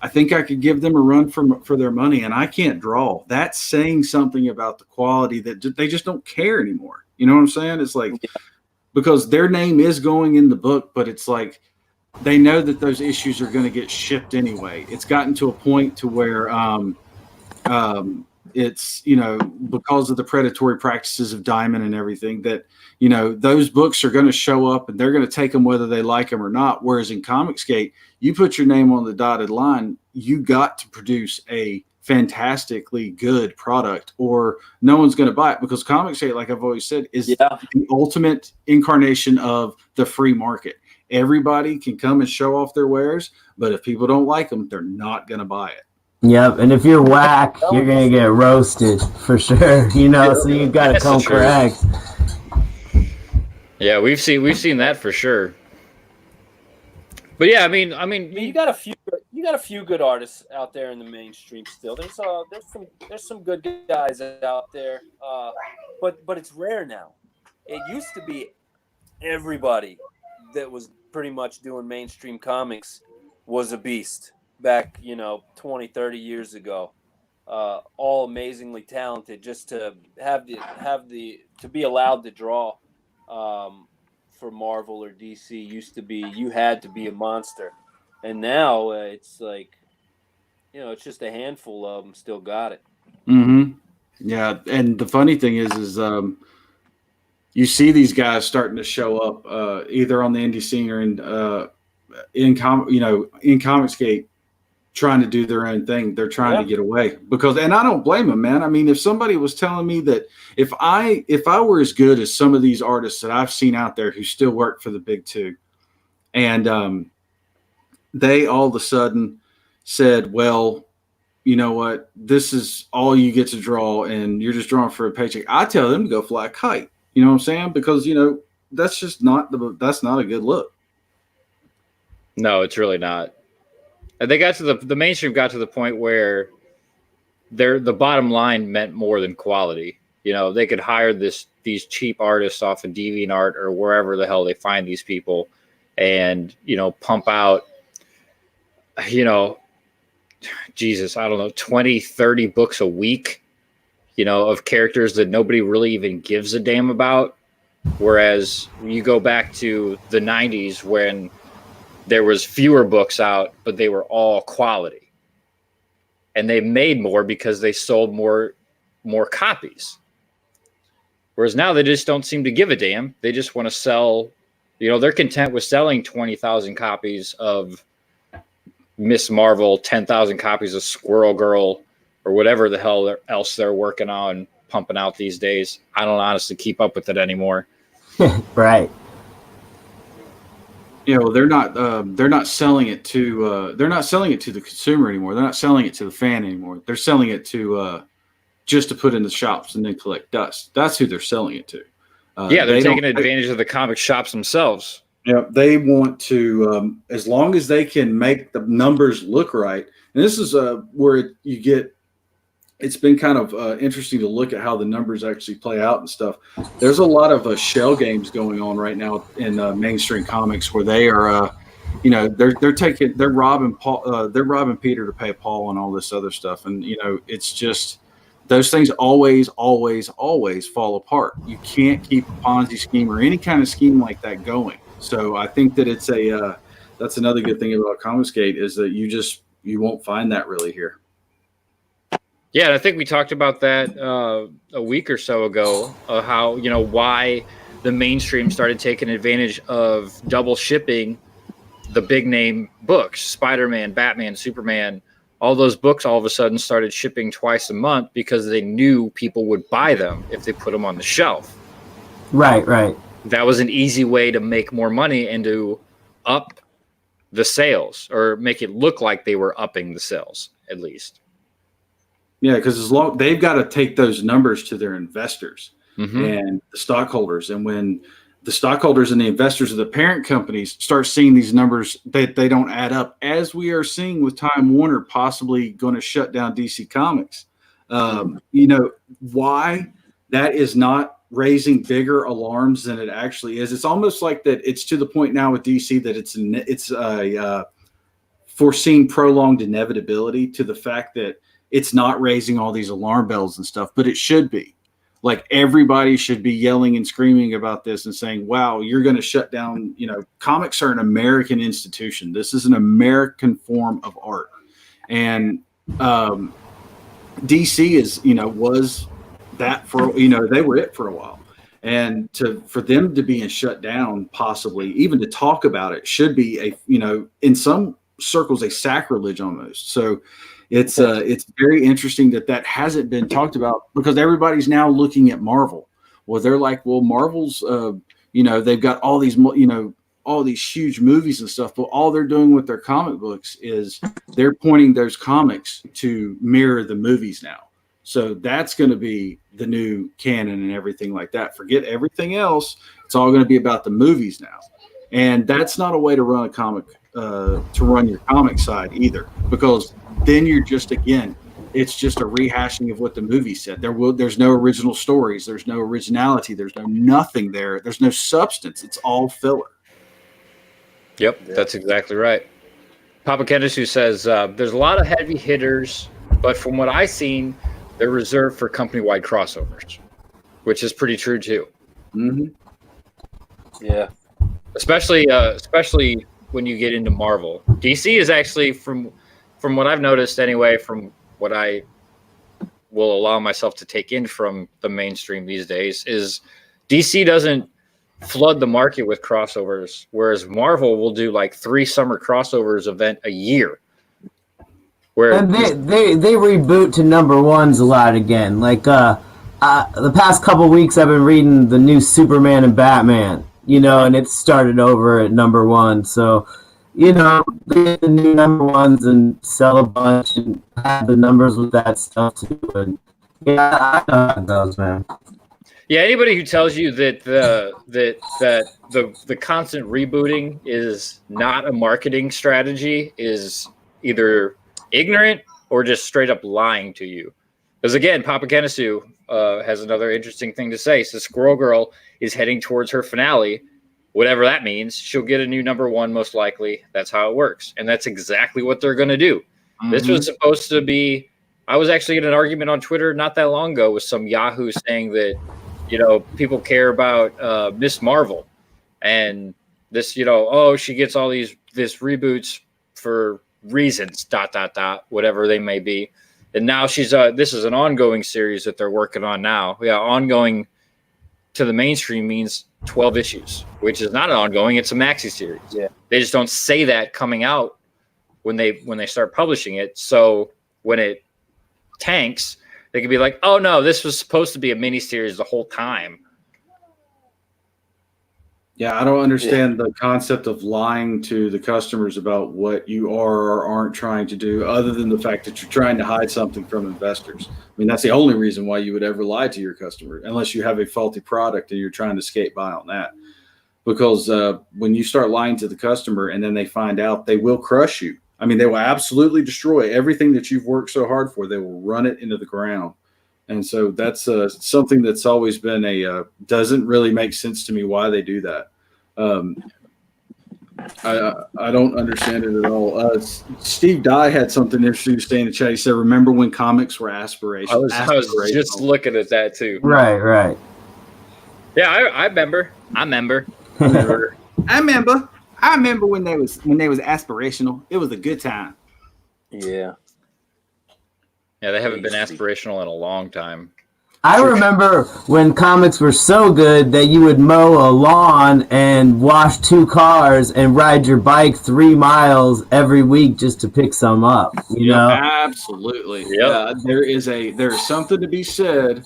I think I could give them a run for their money, and I can't draw. That's saying something about the quality that they just don't care anymore. You know what I'm saying? It's like, because their name is going in the book, but it's like they know that those issues are going to get shipped anyway. It's gotten to a point to where it's, because of the predatory practices of Diamond and everything, that, those books are going to show up and they're going to take them whether they like them or not. Whereas in Comicsgate, you put your name on the dotted line, you got to produce a fantastically good product or no one's going to buy it, because Comicsgate, like I've always said, is the ultimate incarnation of the free market. Everybody can come and show off their wares, but if people don't like them, they're not going to buy it. Yep, and if you're whack, you're gonna get roasted for sure. So you gotta come correct. Yeah, we've seen that for sure. But yeah, I mean, you got a few good artists out there in the mainstream still. There's some good guys out there, but it's rare now. It used to be everybody that was pretty much doing mainstream comics was a beast. Back 20, 30 years ago, all amazingly talented, just to have the to be allowed to draw for Marvel or DC used to be you had to be a monster, and now it's like it's just a handful of them still got it. Yeah, and the funny thing is you see these guys starting to show up either on the indie scene or in Comicsgate, trying to do their own thing. They're trying to get away and I don't blame them, man. I mean, if somebody was telling me that if I were as good as some of these artists that I've seen out there who still work for the big two, and they all of a sudden said, well, you know what, this is all you get to draw and you're just drawing for a paycheck, I tell them to go fly a kite. You know what I'm saying? Because, that's just that's not a good look. No, it's really not. They got to the mainstream got to the point where the bottom line meant more than quality. They could hire these cheap artists off of DeviantArt or wherever the hell they find these people, and pump out, Jesus, I don't know, 20, 30 books a week, of characters that nobody really even gives a damn about. Whereas you go back to the 90s when there was fewer books out, but they were all quality, and they made more because they sold more copies. Whereas now they just don't seem to give a damn. They just want to sell, they're content with selling 20,000 copies of Miss Marvel, 10,000 copies of Squirrel Girl, or whatever the hell else they're working on pumping out these days. I don't honestly keep up with it anymore. Right. They're not selling it to the consumer anymore. They're not selling it to the fan anymore. They're selling it to just to put in the shops and then collect dust. That's who they're selling it to. They're taking advantage of the comic shops themselves. They want to, as long as they can make the numbers look right. And this is where you get it's been kind of interesting to look at how the numbers actually play out and stuff. There's a lot of shell games going on right now in mainstream comics where they are, they're robbing Peter to pay Paul and all this other stuff, and it's just those things always fall apart. You can't keep a Ponzi scheme or any kind of scheme like that going. So I think that it's that's another good thing about Comicsgate is that you won't find that really here. Yeah, and I think we talked about that a week or so ago, how, why the mainstream started taking advantage of double shipping the big name books, Spider-Man, Batman, Superman, all those books all of a sudden started shipping twice a month because they knew people would buy them if they put them on the shelf. Right. That was an easy way to make more money and to up the sales, or make it look like they were upping the sales, at least. Yeah, because they've got to take those numbers to their investors and the stockholders. And when the stockholders and the investors of the parent companies start seeing these numbers that they don't add up, as we are seeing with Time Warner possibly going to shut down DC Comics, why that is not raising bigger alarms than it actually is. It's almost like that it's to the point now with DC that it's a foreseen prolonged inevitability to the fact that it's not raising all these alarm bells and stuff, but it should be. Like, everybody should be yelling and screaming about this and saying, wow, you're going to shut down, comics are an American institution. This is an American form of art. And DC is, was that for, they were it for a while. And for them to be shut down, possibly even to talk about it, should be in some circles, a sacrilege almost. So it's very interesting that hasn't been talked about, because everybody's now looking at Marvel. Well, they're like, well, Marvel's, they've got all these, all these huge movies and stuff, but all they're doing with their comic books is they're pointing those comics to mirror the movies now. So that's going to be the new canon and everything like that. Forget everything else. It's all going to be about the movies now. And that's not a way to run a comic, to run your comic side either, because then you're just, again, it's just a rehashing of what the movie said. There's no original stories. There's no originality. There's no nothing there. There's no substance. It's all filler. Yep, that's exactly right. Papa Kendisu says, there's a lot of heavy hitters, but from what I've seen, they're reserved for company-wide crossovers, which is pretty true too. Mm-hmm. Yeah. Especially when you get into Marvel. DC is actually, from what I've noticed anyway, from what I will allow myself to take in from the mainstream these days, is DC doesn't flood the market with crossovers, whereas Marvel will do like 3 summer crossovers event a year. And they reboot to number ones a lot again. Like the past couple weeks, I've been reading the new Superman and Batman, and it started over at number 1. So, they get the new number ones and sell a bunch and have the numbers with that stuff too. And I know how it goes, man. Yeah, anybody who tells you that the constant rebooting is not a marketing strategy is either ignorant or just straight up lying to you. Because again, Papa Kendisu has another interesting thing to say. So Squirrel Girl is heading towards her finale, whatever that means. She'll get a new number 1 most likely. That's how it works, and that's exactly what they're going to do. Mm-hmm. This was supposed to be. I was actually in an argument on Twitter not that long ago with some Yahoo saying that people care about Miss Marvel, and this she gets all this reboots for reasons ... whatever they may be, and now she's this is an ongoing series that they're working on now. Yeah, ongoing to the mainstream means 12 issues, which is not an ongoing, it's a maxi series. Yeah, they just don't say that coming out when they start publishing it, so when it tanks, they could be like, oh no, this was supposed to be a mini series the whole time. Yeah, I don't understand the concept of lying to the customers about what you are or aren't trying to do, other than the fact that you're trying to hide something from investors. I mean, that's the only reason why you would ever lie to your customer, unless you have a faulty product and you're trying to skate by on that. Because when you start lying to the customer and then they find out, they will crush you. I mean, they will absolutely destroy everything that you've worked so hard for. They will run it into the ground. And so that's something that's always been doesn't really make sense to me why they do that. I don't understand it at all. Steve Dye had something interesting to say in the chat. He said, "Remember when comics were aspirational?" I was just looking at that too. Right. Yeah, I remember. I remember when they was aspirational. It was a good time. Yeah. Yeah, they haven't been aspirational in a long time. I remember when comics were so good that you would mow a lawn and wash 2 cars and ride your bike 3 miles every week just to pick some up. You know, absolutely. Yep. There's something to be said.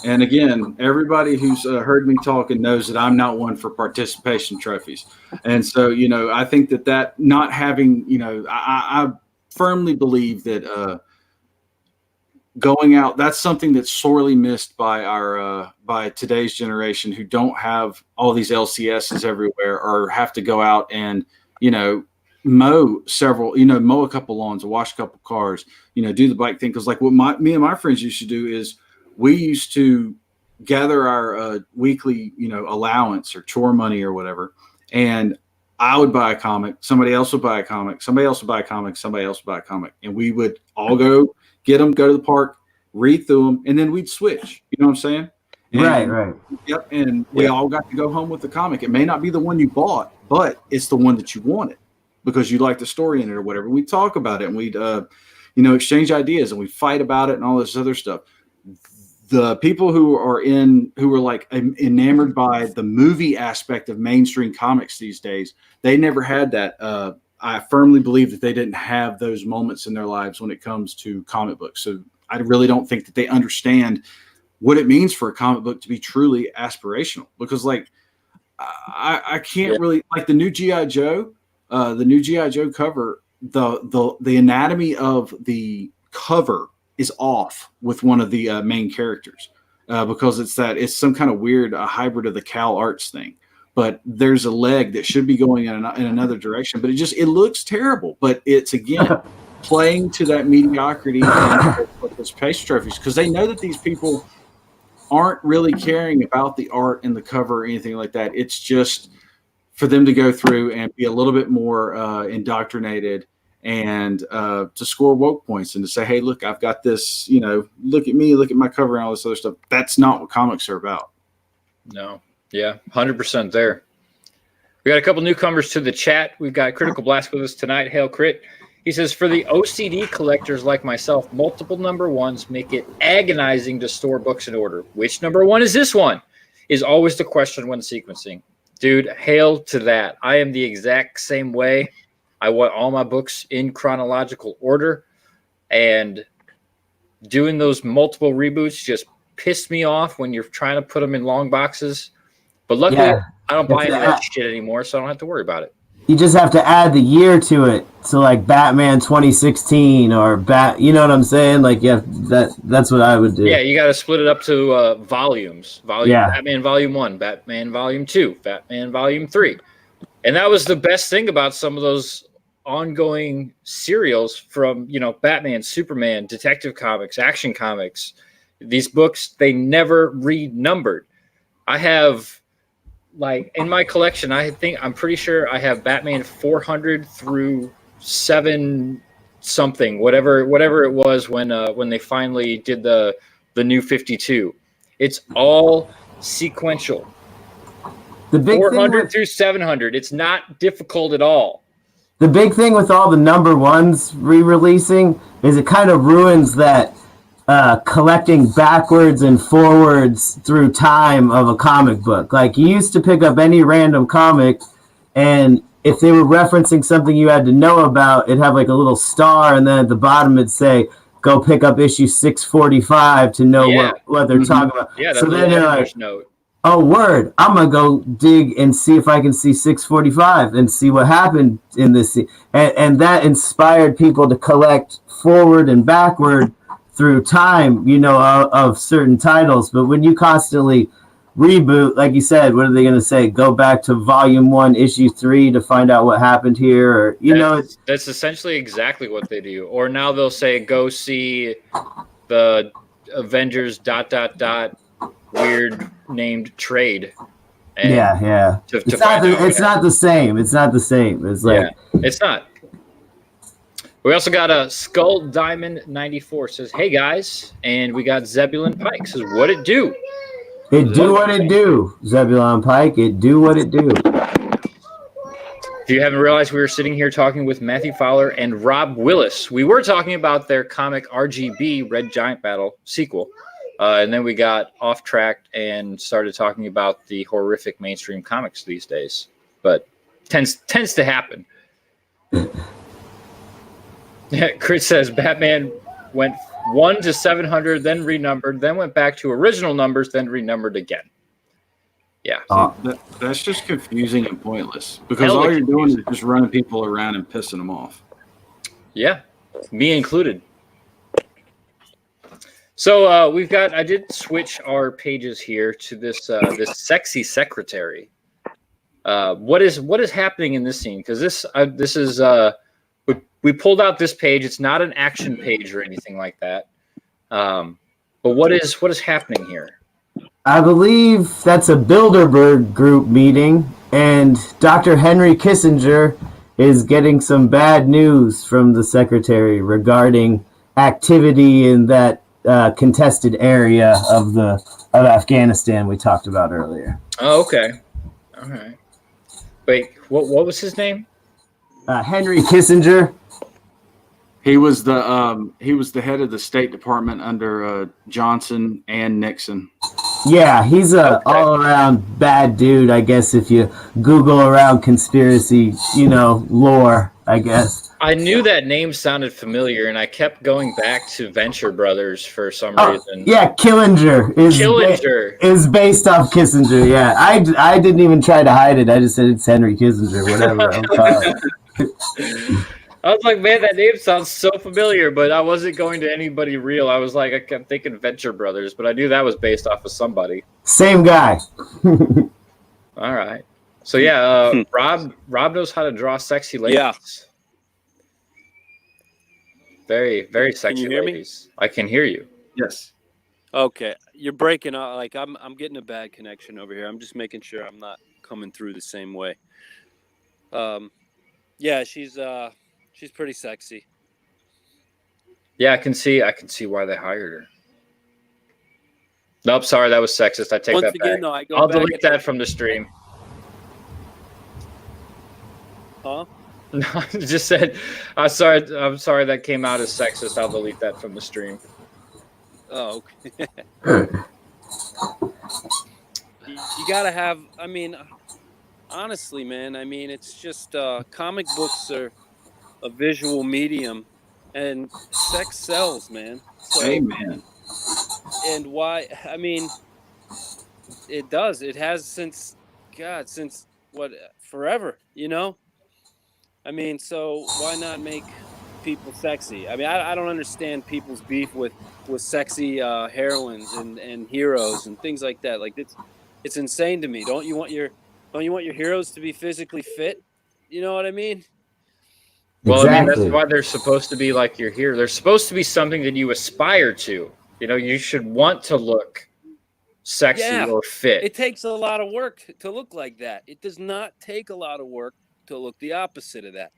And again, everybody who's heard me talk and knows that I'm not one for participation trophies. And so, you know, I think that not having, you know, I firmly believe that going out, that's something that's sorely missed by our by today's generation who don't have all these LCSs everywhere or have to go out and, you know, mow a couple lawns, wash a couple cars, you know, do the bike thing. Because like what me and my friends used to do is we used to gather our weekly, you know, allowance or chore money or whatever, and I would buy a comic, somebody else would buy a comic, somebody else would buy a comic, somebody else would buy a comic, and we would all go get them, go to the park, read through them, and then we'd switch. You know what I'm saying? And, right. Yep. And we all got to go home with the comic. It may not be the one you bought, but it's the one that you wanted because you like the story in it or whatever. We talk about it and we'd, you know, exchange ideas and we fight about it and all this other stuff. The people who are like enamored by the movie aspect of mainstream comics these days, they never had that. I firmly believe that they didn't have those moments in their lives when it comes to comic books. So I really don't think that they understand what it means for a comic book to be truly aspirational, because like I can't really like the new G.I. Joe cover, the anatomy of the cover is off with one of the main characters because it's some kind of weird hybrid of the Cal Arts thing. But there's a leg that should be going in another direction, but it looks terrible. But it's again playing to that mediocrity and those pace trophies because they know that these people aren't really caring about the art and the cover or anything like that. It's just for them to go through and be a little bit more indoctrinated and to score woke points and to say, hey, look, I've got this, you know, look at me, look at my cover and all this other stuff. That's not what comics are about. No. Yeah, 100% there. We got a couple newcomers to the chat. We've got Critical Blast with us tonight. Hail Crit. He says, for the OCD collectors like myself, multiple number ones make it agonizing to store books in order. Which number one is this one? Is always the question when sequencing. Dude, hail to that. I am the exact same way. I want all my books in chronological order. And doing those multiple reboots just pissed me off when you're trying to put them in long boxes. But luckily, I don't buy any of that shit anymore, so I don't have to worry about it. You just have to add the year to it. So like Batman 2016 or you know what I'm saying? Like, yeah, that's what I would do. Yeah, you got to split it up to volumes. Batman Volume 1, Batman Volume 2, Batman Volume 3. And that was the best thing about some of those ongoing serials from, you know, Batman, Superman, Detective Comics, Action Comics. These books, they never renumbered. I have, like, in my collection, I'm pretty sure I have Batman 400 through 7 something, whatever it was when they finally did the New 52. It's all sequential. The big 400 through 700. It's not difficult at all. The big thing with all the number ones re-releasing is it kind of ruins that collecting backwards and forwards through time of a comic book. Like, you used to pick up any random comic, and if they were referencing something you had to know about, it'd have like a little star, and then at the bottom it'd say, go pick up issue 645 to know what they're talking about. Yeah, so then you're like, note. Oh, word, I'm going to go dig and see if I can see 645 and see what happened in this. And that inspired people to collect forward and backward through time, you know, of certain titles. But when you constantly reboot, like you said, what are they going to say? Go back to volume 1, issue 3 to find out what happened here, or that's essentially exactly what they do. Or now they'll say go see the Avengers ... weird named trade. And yeah. It's not the same. It's not the same. It's like it's not. We also got a Skull Diamond 94 says, "Hey guys," and we got Zebulon Pike says, "What it do?" It do what it do, Zebulon Pike. It do what it do. If you haven't realized, we were sitting here talking with Matthew Fowler and Rob Willis. We were talking about their comic RGB Red Giant Battle sequel, and then we got off track and started talking about the horrific mainstream comics these days. But tends to happen. Yeah, Chris says Batman went 1 to 700, then renumbered, then went back to original numbers, then renumbered again. Yeah. That's just confusing and pointless because all you're doing is just running people around and pissing them off. Yeah, me included. So I did switch our pages here to this sexy secretary. What is happening in this scene? Because this is we pulled out this page. It's not an action page or anything like that. But what is happening here? I believe that's a Bilderberg group meeting, and Dr. Henry Kissinger is getting some bad news from the secretary regarding activity in that contested area of Afghanistan we talked about earlier. Oh, okay. All right. Wait, what was his name? Henry Kissinger. He was the head of the State Department under Johnson and Nixon. Yeah, he's all-around bad dude, I guess, if you Google around conspiracy, lore, I guess. I knew that name sounded familiar, and I kept going back to Venture Brothers for some reason. Yeah, Killinger is based off Kissinger. Yeah, I didn't even try to hide it. I just said it's Henry Kissinger, whatever I'm calling. I was like, man, that name sounds so familiar, but I wasn't going to anybody real. I was like, I kept thinking Venture Brothers, but I knew that was based off of somebody. Same guy. All right. So yeah, Rob knows how to draw sexy ladies. Yeah. Very, very sexy ladies. Me? I can hear you. Yes. Okay. You're breaking up. Like I'm getting a bad connection over here. I'm just making sure I'm not coming through the same way. Yeah, she's pretty sexy. Yeah, I can see why they hired her. Nope, sorry, that was sexist. I take that back. No, I'll delete that from the stream. Huh? No, I just said I'm sorry that came out as sexist. I'll delete that from the stream. Oh, okay. You gotta have, honestly, man, it's just comic books are a visual medium, and sex sells, man. So, amen. And why? It does. It has since forever, so why not make people sexy? I don't understand people's beef with sexy heroines and heroes and things like that. Like it's insane to me. Don't you want your heroes to be physically fit? You know what I mean? Well, exactly. That's why they're supposed to be like your hero. They're supposed to be something that you aspire to. You should want to look sexy or fit. It takes a lot of work to look like that. It does not take a lot of work to look the opposite of that.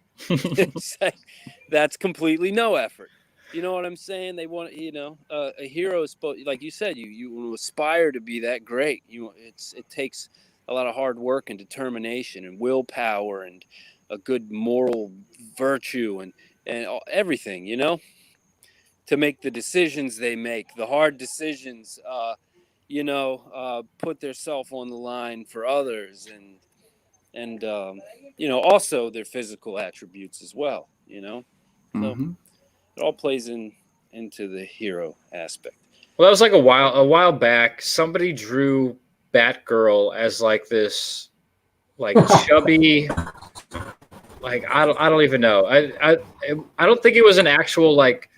That's completely no effort. You know what I'm saying? They want, a hero is supposed, like you said, you aspire to be that great. It takes a lot of hard work and determination and willpower and a good moral virtue and everything, to make the decisions they make, the hard decisions, put their self on the line for others and also their physical attributes as well, Mm-hmm. So it all plays into the hero aspect. Well, that was like a while back. Somebody drew Batgirl as like this, like chubby, like I don't even know. I don't think it was an actual like.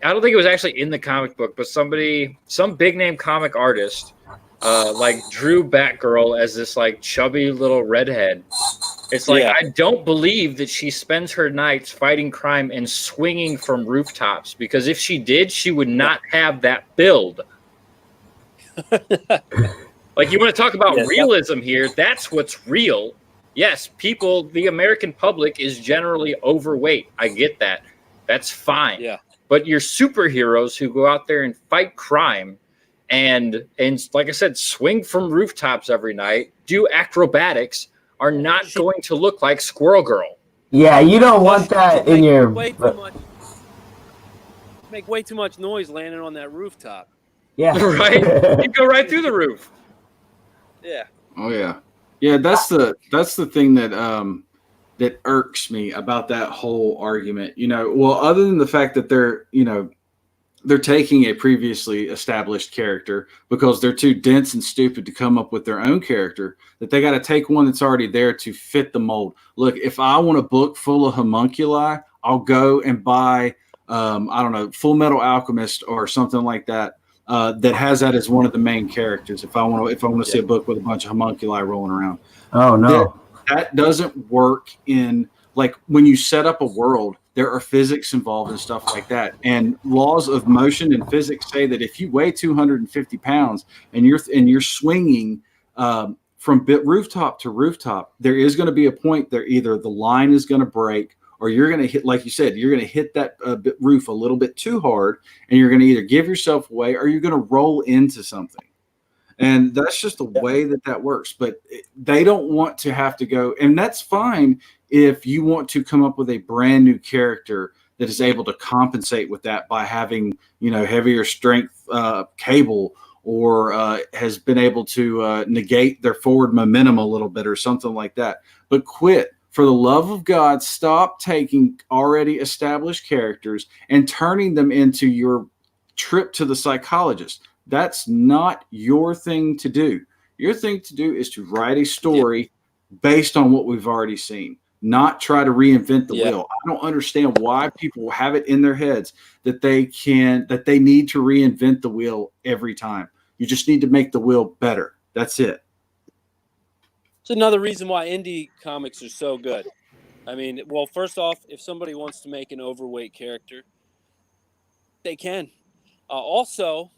I don't think it was actually in the comic book, but some big name comic artist like drew Batgirl as this like chubby little redhead. It's like, Yeah. I don't believe that she spends her nights fighting crime and swinging from rooftops, because if she did, she would not have that build. Like, you want to talk about realism here? That's what's real. Yes, people, the American public is generally overweight. I get that. That's fine. Yeah. But your superheroes who go out there and fight crime and like I said, swing from rooftops every night, do acrobatics, are not going to look like Squirrel Girl. Yeah, you don't want that in your. Make way too much noise landing on that rooftop. Yeah. Right? You go right through the roof. Yeah. Oh yeah, yeah. That's the thing that that irks me about that whole argument. Well, other than the fact that they're taking a previously established character because they're too dense and stupid to come up with their own character, that they got to take one that's already there to fit the mold. Look, if I want a book full of homunculi, I'll go and buy, I don't know, Full Metal Alchemist or something like that, that has that as one of the main characters. If I want to see a book with a bunch of homunculi rolling around. Oh no, that doesn't work in, like, when you set up a world. There are physics involved and stuff like that. And laws of motion and physics say that if you weigh 250 pounds and you're swinging from rooftop to rooftop, there is going to be a point there either the line is going to break or you're going to hit, like you said, you're going to hit that roof a little bit too hard, and you're going to either give yourself away or you're going to roll into something. And that's just the way that works. But they don't want to have to go, and that's fine if you want to come up with a brand new character that is able to compensate with that by having, heavier strength cable, or has been able to negate their forward momentum a little bit or something like that. But quit. For the love of God, stop taking already established characters and turning them into your trip to the psychologist. That's not your thing to do. Your thing to do is to write a story based on what we've already seen, not try to reinvent the wheel. I don't understand why people have it in their heads that they need to reinvent the wheel every time. You just need to make the wheel better. That's it. It's another reason why indie comics are so good. I mean, well, first off, if somebody wants to make an overweight character, they can. Also,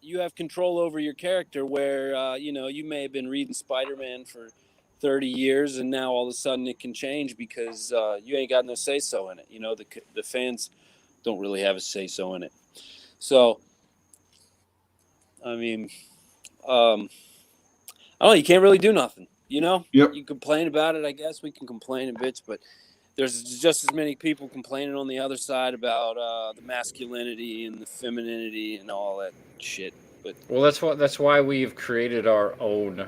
you have control over your character where, you may have been reading Spider-Man for 30 years and now all of a sudden it can change because you ain't got no say-so in it. The fans don't really have a say-so in it. So, I mean, you can't really do nothing, Yep. You complain about it, I guess. We can complain and bitch, but there's just as many people complaining on the other side about the masculinity and the femininity and all that shit. But well, that's why we've created our own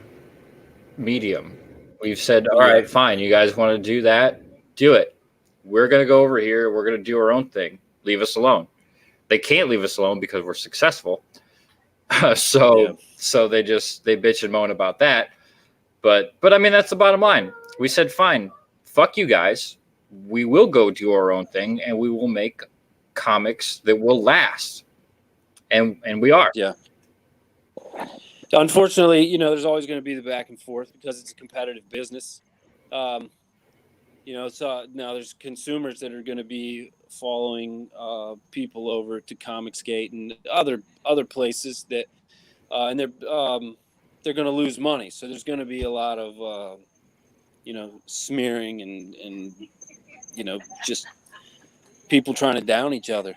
medium. We've said, all right, fine. You guys want to do that? Do it. We're going to go over here. We're going to do our own thing. Leave us alone. They can't leave us alone because we're successful. So they bitch and moan about that. But I mean, that's the bottom line. We said, fine, fuck you guys. We will go do our own thing and we will make comics that will last. And we are. Yeah. Unfortunately, there's always going to be the back and forth because it's a competitive business. So now there's consumers that are going to be following people over to Comicsgate and other places that, and they're going to lose money. So there's going to be a lot of, smearing and just people trying to down each other,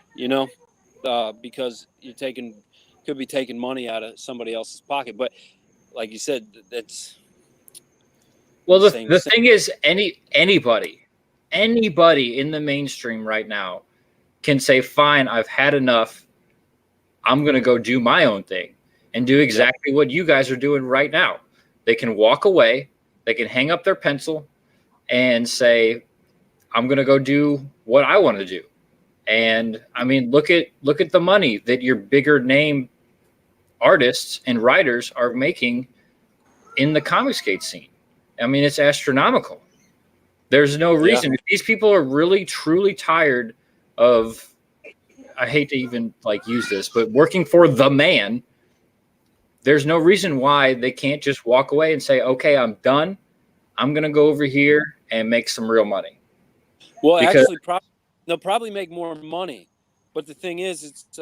because could be taking money out of somebody else's pocket. But like you said, that's the thing is, anybody in the mainstream right now can say, fine, I've had enough. I'm going to go do my own thing and do exactly what you guys are doing right now. They can walk away. They can hang up their pencil and say, I'm going to go do what I want to do. And I mean, look at the money that your bigger name artists and writers are making in the Comicsgate scene. I mean, it's astronomical. There's no reason. If these people are really, truly tired of, I hate to even use this, but working for the man, there's no reason why they can't just walk away and say, okay, I'm done. I'm going to go over here and make some real money. Well, actually, they'll probably make more money. But the thing is, it's, they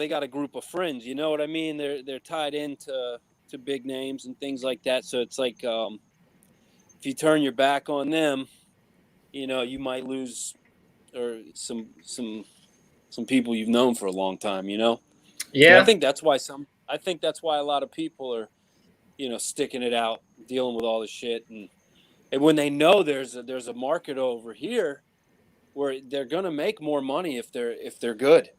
got a group of friends. You know what I mean? They're tied into big names and things like that. So it's like if you turn your back on them, you might lose or some people you've known for a long time. Yeah. And I think that's why a lot of people are, sticking it out, dealing with all this shit, and when they know there's a market over here where they're gonna make more money if they're good,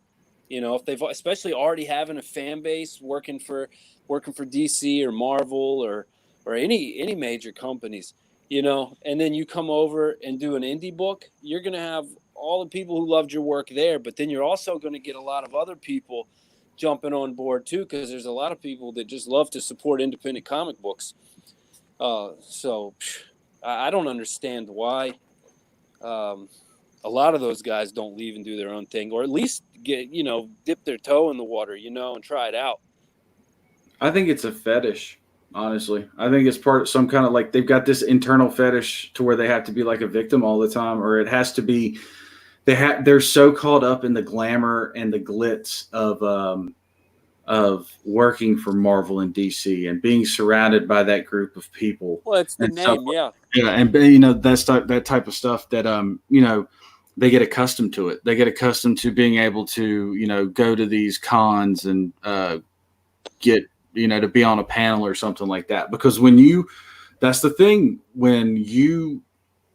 if they've especially already having a fan base working for DC or Marvel or any major companies, and then you come over and do an indie book, you're gonna have all the people who loved your work there, but then you're also going to get a lot of other people jumping on board too, because there's a lot of people that just love to support independent comic books. So I don't understand why a lot of those guys don't leave and do their own thing, or at least get, dip their toe in the water, and try it out. I think it's a fetish, honestly. I think it's part of some kind of like they've got this internal fetish to where they have to be like a victim all the time, or it has to be they're so caught up in the glamour and the glitz of working for Marvel and DC and being surrounded by that group of people. Well, it's the name, yeah. Yeah, and that's that type of stuff that they get accustomed to it. They get accustomed to being able to go to these cons and get to be on a panel or something like that. Because that's the thing, when you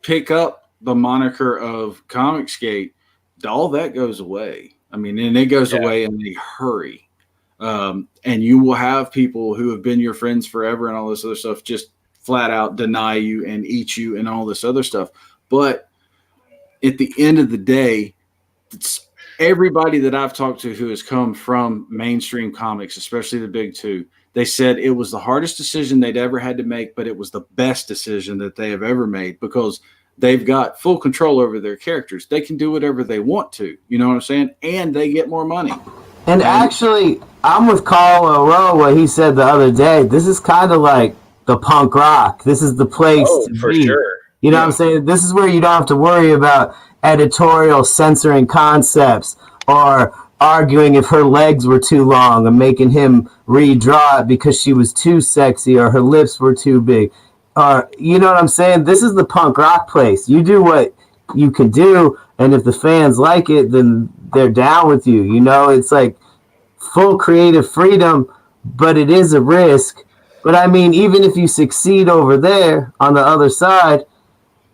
pick up the moniker of Comicsgate, all that goes away. I mean, and it goes away in a hurry. And you will have people who have been your friends forever and all this other stuff just flat out deny you and eat you and all this other stuff. But at the end of the day, it's everybody that I've talked to who has come from mainstream comics, especially the big two, they said it was the hardest decision they'd ever had to make, but it was the best decision that they have ever made, because they've got full control over their characters. They can do whatever they want to, you know what I'm saying? And they get more money. And actually, I'm with Carl Rowe, what he said the other day. This is kind of like the punk rock. This is the place to for be. Sure. You know what I'm saying? This is where you don't have to worry about editorial censoring concepts or arguing if her legs were too long and making him redraw it because she was too sexy or her lips were too big. You know what I'm saying? This is the punk rock place. You do what you can do, and if the fans like it, then they're down with you. It's like full creative freedom, but it is a risk. But I mean, even if you succeed over there on the other side,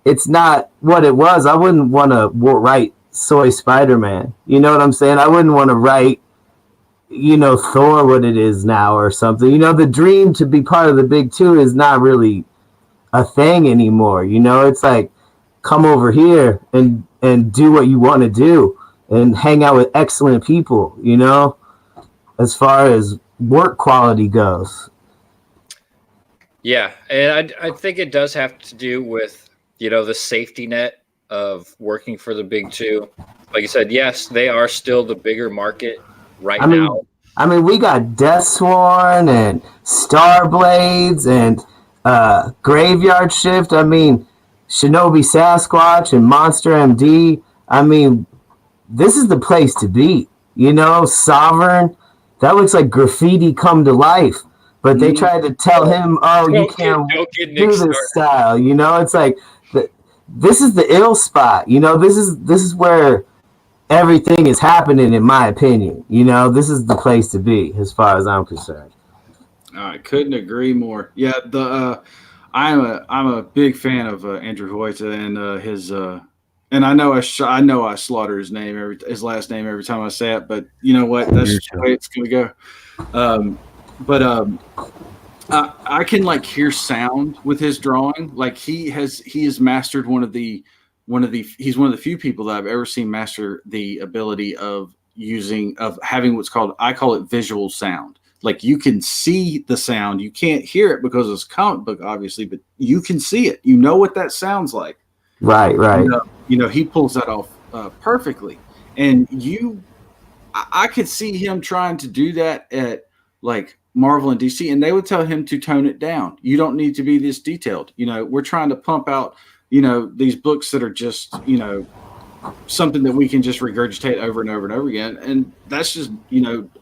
it's not what it was. I wouldn't want to write Soy Spider-Man. You know what I'm saying? I wouldn't want to write, Thor what it is now or something. The dream to be part of the big two is not really a thing anymore. It's like, come over here and do what you want to do and hang out with excellent people, as far as work quality goes. Yeah, and I think it does have to do with, the safety net of working for the big two. Like you said, yes, they are still the bigger market now. I mean, we got Deathsworn and Starblades and Graveyard Shift. I mean, Shinobi Sasquatch and Monster MD. I mean, this is the place to be. Sovereign. That looks like graffiti come to life. But they tried to tell him, you can't do this style. It's like, this is the ill spot. This is where everything is happening, in my opinion. This is the place to be, as far as I'm concerned. I couldn't agree more. Yeah, I'm a big fan of Andrew Hoyta and his and I know I slaughter his last name every time I say it, but you know what? That's the way it's gonna go. I can hear sound with his drawing. Like he has mastered he's one of the few people that I've ever seen master the ability of having what's called, I call it visual sound. Like you can see the sound, you can't hear it because it's a comic book, obviously, but you can see it. You know what that sounds like. Right. He pulls that off perfectly, and I could see him trying to do that at like Marvel and DC, and they would tell him to tone it down. You don't need to be this detailed. We're trying to pump out, these books that are just, something that we can just regurgitate over and over and over again. And that's just,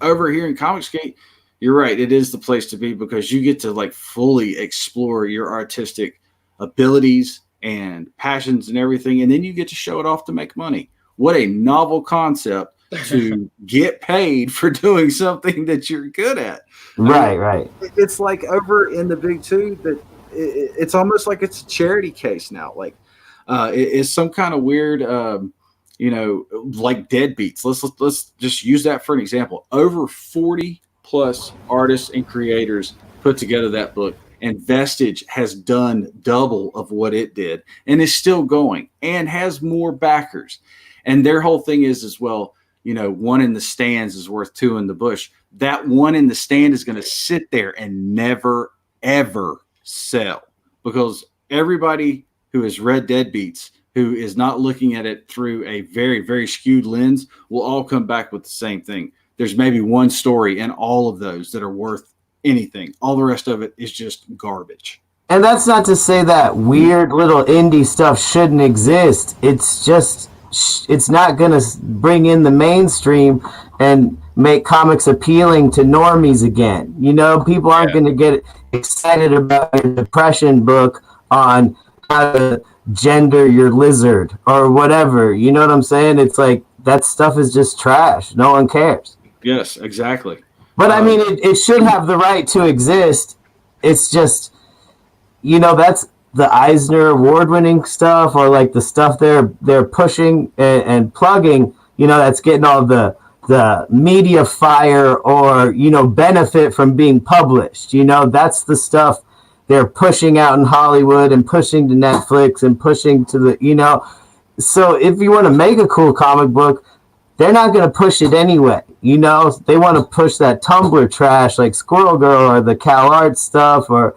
over here in Comicsgate, you're right. It is the place to be because you get to like fully explore your artistic abilities and passions and everything. And then you get to show it off to make money. What a novel concept to get paid for doing something that you're good at. Right. It's like over in the Big Two that it's almost like it's a charity case now. Like it's some kind of weird, like deadbeats. Let's just use that for an example. Over 40 plus artists and creators put together that book, and Vestige has done double of what it did and is still going and has more backers. And their whole thing is as well, one in the stands is worth two in the bush. That one in the stand is going to sit there and never, ever sell because everybody who has read Deadbeats, who is not looking at it through a very, very skewed lens, will all come back with the same thing. There's maybe one story in all of those that are worth anything. All the rest of it is just garbage. And that's not to say that weird little indie stuff shouldn't exist. It's just, it's not going to bring in the mainstream and make comics appealing to normies again. People aren't going to get excited about a depression book on how to gender your lizard or whatever. You know what I'm saying? It's like that stuff is just trash. No one cares. Yes, exactly. But I mean, it should have the right to exist. It's just, that's the Eisner Award-winning stuff, or like the stuff they're pushing and plugging. That's getting all the media fire or benefit from being published. That's the stuff they're pushing out in Hollywood and pushing to Netflix and pushing to the So if you want to make a cool comic book, they're not going to push it anyway. They want to push that Tumblr trash like Squirrel Girl or the Cal Art stuff or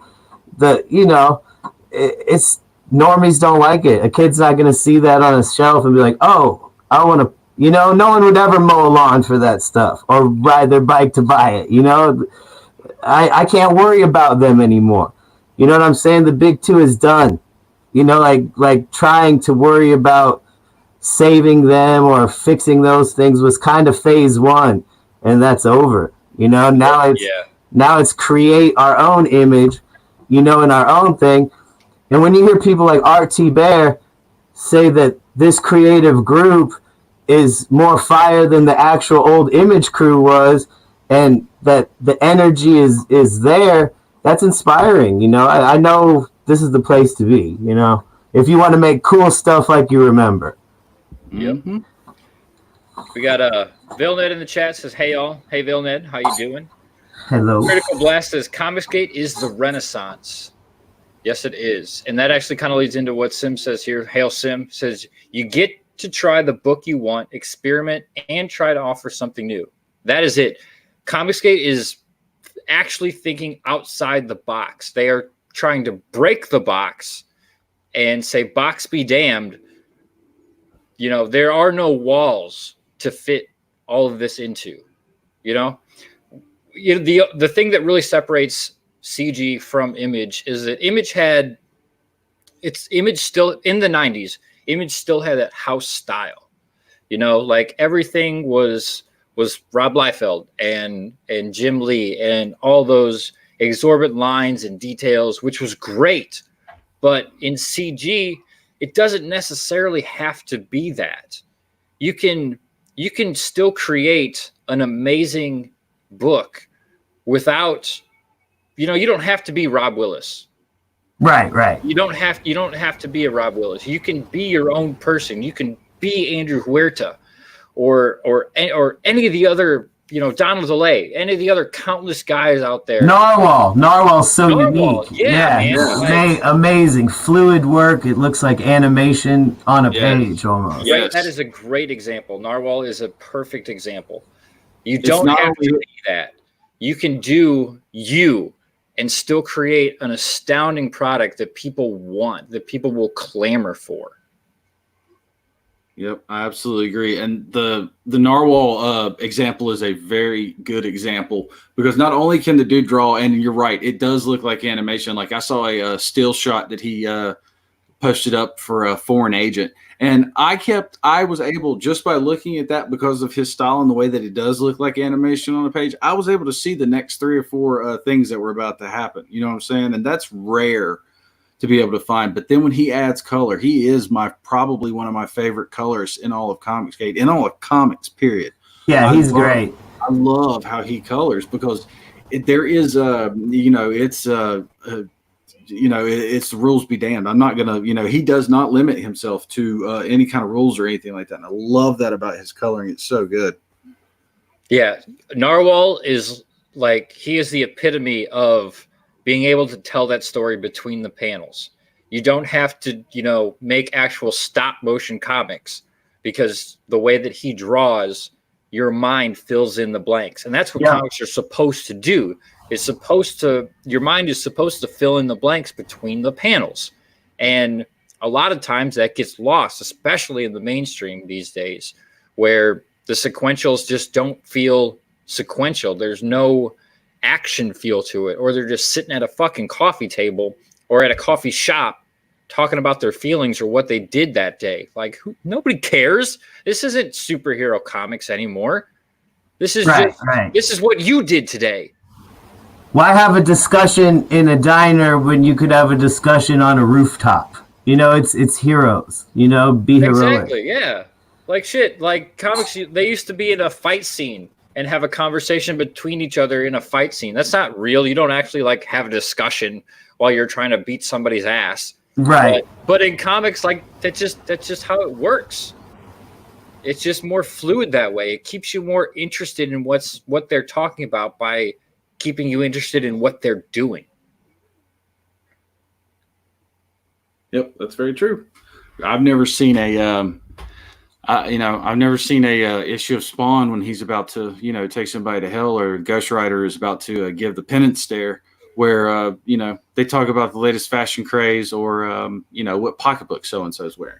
the, it's normies don't like it. A kid's not going to see that on a shelf and be like, oh, I want to, no one would ever mow a lawn for that stuff or ride their bike to buy it. I can't worry about them anymore. You know what I'm saying? The Big Two is done. Like trying to worry about saving them or fixing those things was kind of phase one, and that's over. Now it's create our own image, in our own thing. And when you hear people like R.T. Bear say that this creative group is more fire than the actual old Image crew was, and that the energy is there, that's inspiring. I know this is the place to be, if you want to make cool stuff like you remember. Yep. Mm-hmm. We got Vilned in the chat says, "Hey y'all, hey Vilned, how you doing?" Hello. Critical Blast says, "Comicsgate is the Renaissance." Yes, it is, and that actually kind of leads into what Sim says here. Hail Sim says, "You get to try the book you want, experiment, and try to offer something new." That is it. Comicsgate is actually thinking outside the box. They are trying to break the box and say, "Box be damned." There are no walls to fit all of this into. The thing that really separates CG from Image is that Image had Image still in the 90s. Image still had that house style. Like everything was Rob Liefeld and Jim Lee and all those exorbitant lines and details, which was great. But in CG, it doesn't necessarily have to be that. You can still create an amazing book without, you don't have to be Rob Willis. Right. You don't have to be a Rob Willis. You can be your own person. You can be Andrew Huerta or any of the other, Donald DeLay, any of the other countless guys out there. Narwhal's so unique. Yeah. Amazing. Fluid work. It looks like animation on a page almost. Yes. That is a great example. Narwhal is a perfect example. You don't have to be that. You can do you and still create an astounding product that people want, that people will clamor for. Yep, I absolutely agree. And the narwhal example is a very good example because not only can the dude draw, and you're right, it does look like animation. Like I saw a still shot that he posted up for a foreign agent, and I was able, just by looking at that, because of his style and the way that it does look like animation on a page, I was able to see the next 3 or 4 things that were about to happen. You know what I'm saying? And that's rare to be able to find. But then when he adds color, he is probably one of my favorite colors in all of Comicsgate, in all of comics, period. Yeah, he's great. I love how he colors because there is it's the rules be damned. I'm not gonna, he does not limit himself to any kind of rules or anything like that. And I love that about his coloring. It's so good. Yeah, Narwhal is he is the epitome of being able to tell that story between the panels. You don't have to, make actual stop motion comics because the way that he draws, your mind fills in the blanks. And that's what comics are supposed to do. Your mind is supposed to fill in the blanks between the panels. And a lot of times that gets lost, especially in the mainstream these days, where the sequentials just don't feel sequential. There's no action feel to it, or they're just sitting at a fucking coffee table or at a coffee shop talking about their feelings or what they did that day. Nobody cares. This isn't superhero comics anymore. This is This is what you did today. Why have a discussion in a diner when you could have a discussion on a rooftop? It's heroes. Be heroic. Exactly. Yeah. Comics, they used to be in a fight scene and have a conversation between each other in a fight scene. That's not real. You don't actually have a discussion while you're trying to beat somebody's ass. Right. But in comics, that's just how it works. It's just more fluid that way. It keeps you more interested in what they're talking about by keeping you interested in what they're doing. Yep, that's very true. I've never seen I've never seen a issue of Spawn when he's about to, take somebody to hell, or Ghost Rider is about to give the penance stare, where they talk about the latest fashion craze, or what pocketbook so and so is wearing.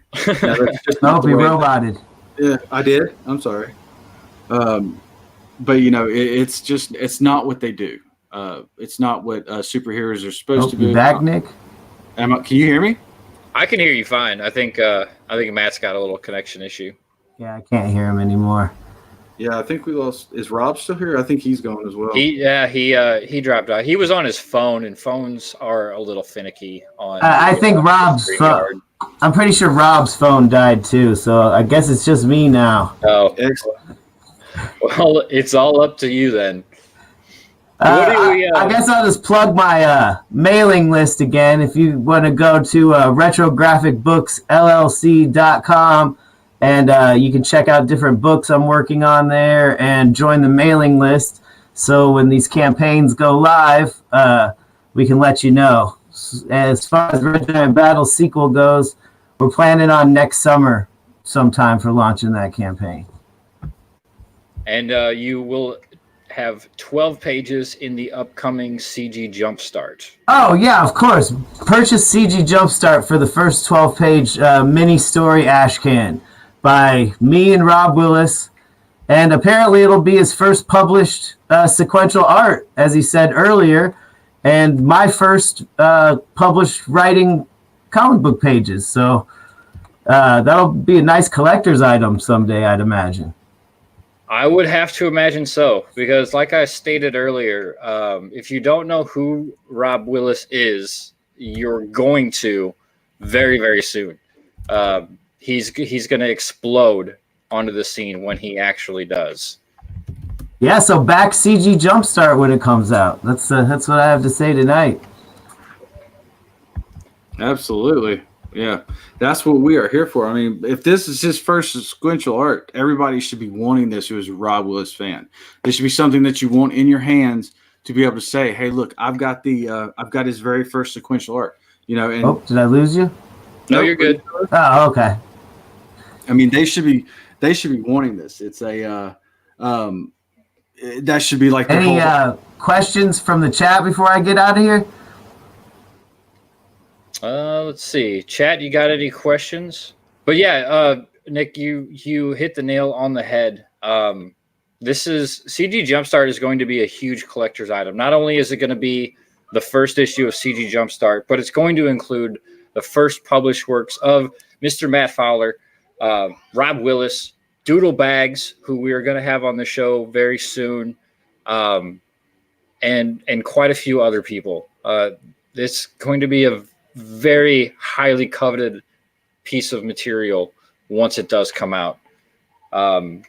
Nope, he roboted. Yeah, I did. I'm sorry. But it's not what they do. It's not what superheroes are supposed to do. Back, Nick? Can you hear me? I can hear you fine. I think Matt's got a little connection issue. Yeah, I can't hear him anymore. Yeah, I think we lost. Is Rob still here? I think he's gone as well. He dropped out. He was on his phone, and phones are a little finicky on. I think Rob's phone. I'm pretty sure Rob's phone died too, so I guess it's just me now. Oh, excellent. Well, it's all up to you then. I guess I'll just plug my mailing list again. If you want to go to retrographicbooksllc.com, and you can check out different books I'm working on there and join the mailing list. So when these campaigns go live, we can let you know. As far as Red Giant Battle sequel goes, we're planning on next summer sometime for launching that campaign. And you will have 12 pages in the upcoming CG Jumpstart. Oh, yeah, of course. Purchase CG Jumpstart for the first 12-page mini story Ashcan by me and Rob Willis. And apparently it'll be his first published sequential art, as he said earlier, and my first published writing comic book pages. So that'll be a nice collector's item someday, I'd imagine. I would have to imagine so, because like I stated earlier, if you don't know who Rob Willis is, you're going to very, very soon. He's going to explode onto the scene when he actually does. Yeah, so back CG Jumpstart when it comes out. That's what I have to say tonight. Absolutely. Yeah, that's what we are here for. I mean, if this is his first sequential art, everybody should be wanting this who is a Rob Willis fan. This should be something that you want in your hands to be able to say, "Hey, look, I've got his very first sequential art." And did I lose you? No, you're good. Oh, okay. I mean, they should be wanting this. It's a that should be like any questions from the chat before I get out of here? Let's see. Chat, you got any questions? But yeah, Nick, you hit the nail on the head. This is CG Jumpstart is going to be a huge collector's item. Not only is it going to be the first issue of CG Jumpstart, but it's going to include the first published works of Mr. Matt Fowler, Rob Willis, Doodle Bags, who we are going to have on the show very soon, and quite a few other people. It's going to be a very highly coveted piece of material once it does come out. And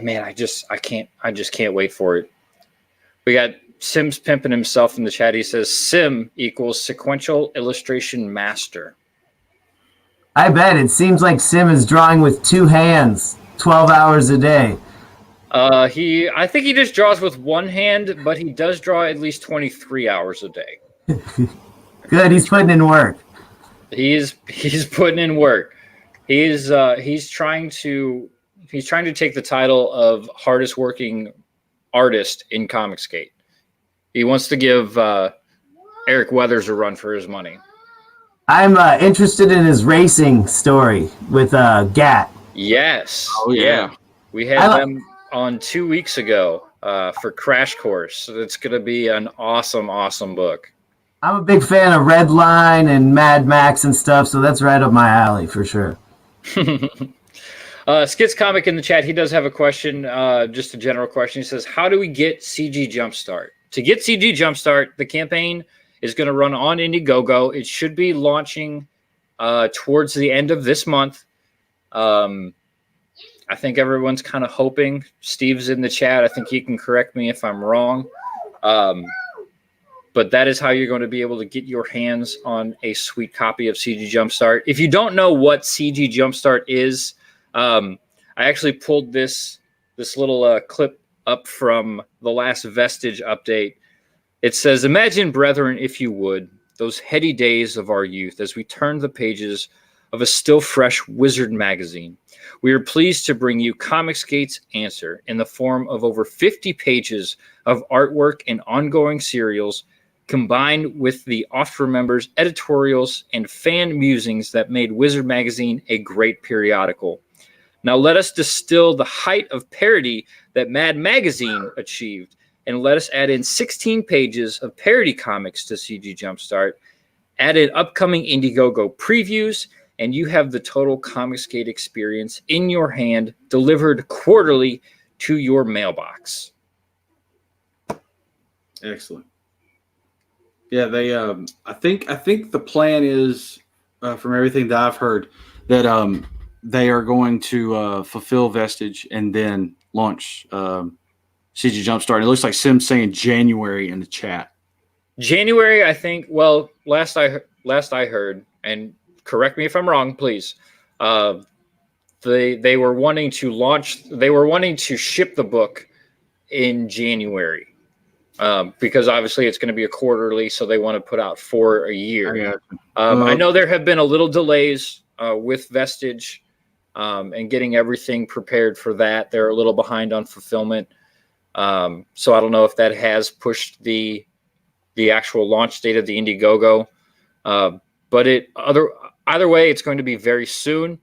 man, I just can't wait for it. We got Sim's pimping himself in the chat. He says Sim equals sequential illustration master. I bet. It seems like Sim is drawing with 2 hands, 12 hours a day. I think he just draws with one hand, but he does draw at least 23 hours a day. Good. He's putting in work. He's putting in work. He's trying to take the title of hardest working artist in Comicsgate. He wants to give Eric Weathers a run for his money. I'm interested in his racing story with Gat. Yes. Oh yeah. We had them on 2 weeks ago for Crash Course. So it's going to be an awesome, awesome book. I'm a big fan of Red Line and Mad Max and stuff, so that's right up my alley for sure. Skits Comic in the chat, he does have a question, just a general question. He says, how do we get CG Jumpstart? To get CG Jumpstart, the campaign is going to run on Indiegogo. It should be launching towards the end of this month. I think everyone's kind of hoping. Steve's in the chat. I think he can correct me if I'm wrong. But that is how you're going to be able to get your hands on a sweet copy of CG Jumpstart. If you don't know what CG Jumpstart is, I actually pulled this little clip up from the last Vestige update. It says, imagine, brethren, if you would, those heady days of our youth as we turned the pages of a still fresh Wizard magazine. We are pleased to bring you Comicsgate's answer in the form of over 50 pages of artwork and ongoing serials, combined with the oft-remembers editorials and fan musings that made Wizard magazine a great periodical. Now let us distill the height of parody that Mad Magazine achieved, and let us add in 16 pages of parody comics to CG Jumpstart, add in upcoming Indiegogo previews, and you have the total Comicsgate experience in your hand, delivered quarterly to your mailbox. Excellent. Yeah, they. I think the plan is, from everything that I've heard, that they are going to fulfill Vestige and then launch CG Jumpstart. It looks like Sim's saying January in the chat. January, I think. Well, last I heard, and correct me if I'm wrong, please. They were wanting to launch. They were wanting to ship the book in January. Because obviously it's going to be a quarterly, so they want to put out 4 a year. I know there have been a little delays with Vestige and getting everything prepared for that. They're a little behind on fulfillment. So I don't know if that has pushed the actual launch date of the Indiegogo. But either way, it's going to be very soon.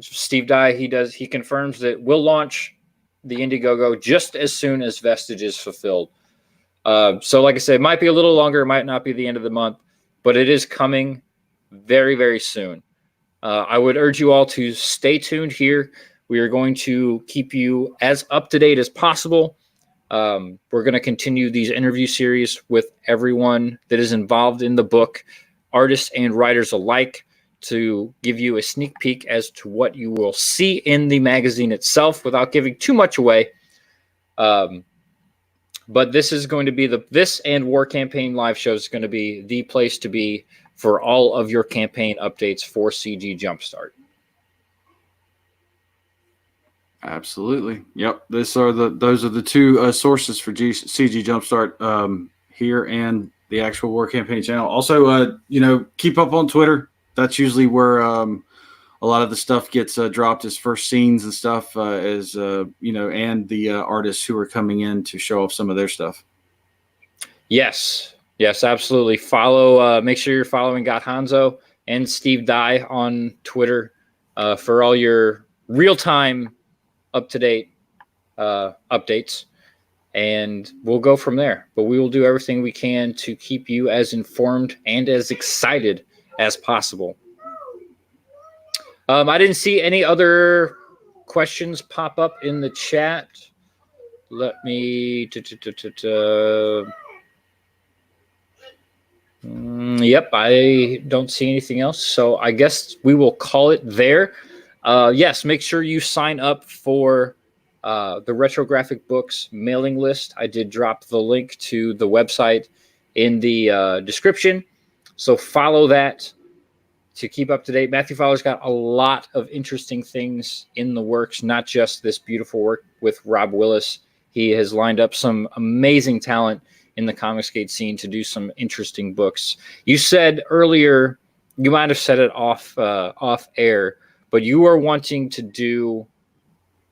Steve Dye, he confirms that we'll launch the Indiegogo just as soon as Vestige is fulfilled. So like I said, it might be a little longer, it might not be the end of the month, but it is coming very, very soon. I would urge you all to stay tuned here. We are going to keep you as up to date as possible. We're going to continue these interview series with everyone that is involved in the book, artists and writers alike, to give you a sneak peek as to what you will see in the magazine itself without giving too much away. But this is going to be this and War Campaign live shows is going to be the place to be for all of your campaign updates for CG Jumpstart. Absolutely. Yep. Those are the two sources for CG Jumpstart here and the actual War Campaign channel. Also, keep up on Twitter. That's usually where a lot of the stuff gets dropped as first scenes and stuff, and the artists who are coming in to show off some of their stuff. Yes, absolutely. Make sure you're following Got Hanzo and Steve Dye on Twitter. for all your real-time, up-to-date updates. And we'll go from there. But we will do everything we can to keep you as informed and as excited as possible. I didn't see any other questions pop up in the chat. Let me... Yep, I don't see anything else. So I guess we will call it there. Yes, make sure you sign up for the Retrographic Books mailing list. I did drop the link to the website in the description. So follow that to keep up to date. Matthew Fowler's got a lot of interesting things in the works, not just this beautiful work with Rob Willis. He has lined up some amazing talent in the Comicsgate scene to do some interesting books. You said earlier, you might have said it off air, but you are wanting to do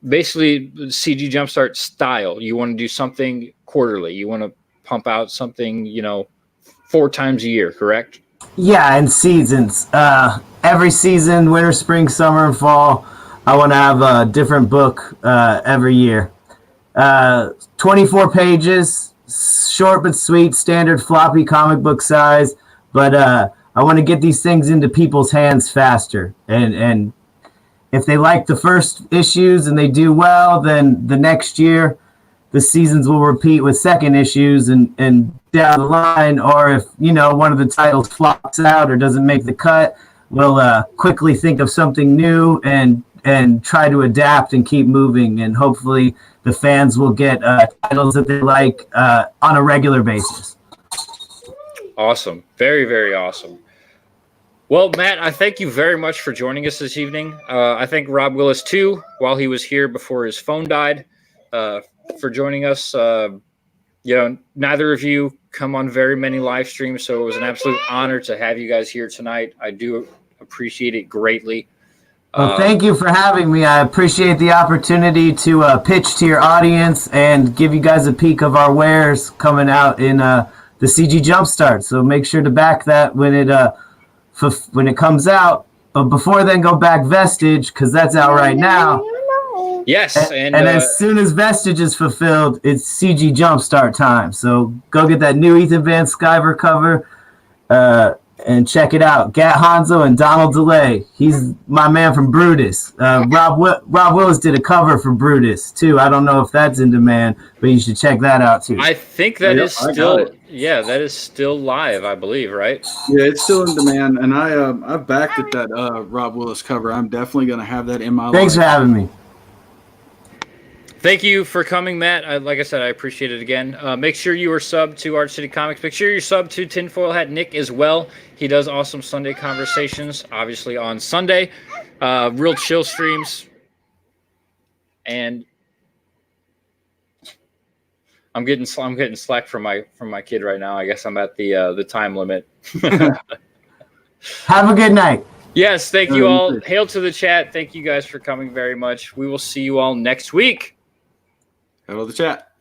basically CG Jumpstart style. You want to do something quarterly. You want to pump out something, 4 times a year, correct? Yeah, and seasons. Every season, winter, spring, summer, and fall, I want to have a different book every year. 24 pages, short but sweet, standard floppy comic book size. But I want to get these things into people's hands faster. And if they like the first issues and they do well, then the next year the seasons will repeat with second issues and down the line. Or if, one of the titles flops out or doesn't make the cut, we'll quickly think of something new and try to adapt and keep moving. And hopefully the fans will get titles that they like on a regular basis. Awesome. Very, very awesome. Well, Matt, I thank you very much for joining us this evening. I thank Rob Willis, too, while he was here before his phone died, for joining us. Neither of you come on very many live streams, so it was an absolute honor to have you guys here tonight. I do appreciate it greatly. Well, thank you for having me. I appreciate the opportunity to pitch to your audience and give you guys a peek of our wares coming out in the CG Jumpstart. So make sure to back that when it comes out. But before then, go back Vestige, because that's out right now. Yes. And as soon as Vestige is fulfilled, it's CG Jumpstart time. So go get that new Ethan Van Sciver cover and check it out. Gat Hanzo and Donald DeLay. He's my man from Brutus. Rob Willis did a cover for Brutus, too. I don't know if that's in demand, but you should check that out, too. I think that is still... Yeah, that is still live, I believe, right? Yeah, it's still in demand, and I've backed at that Rob Willis cover. I'm definitely going to have that in my life. Thanks for having me. Thank you for coming, Matt. Like I said, I appreciate it again. Make sure you are subbed to Art City Comics. Make sure you're subbed to Tinfoil Hat Nick as well. He does awesome Sunday conversations, obviously on Sunday. Real chill streams. And I'm getting slack from my kid right now. I guess I'm at the time limit. Have a good night. Yes, thank you all. Hail to the chat. Thank you guys for coming very much. We will see you all next week. Hello, the chat.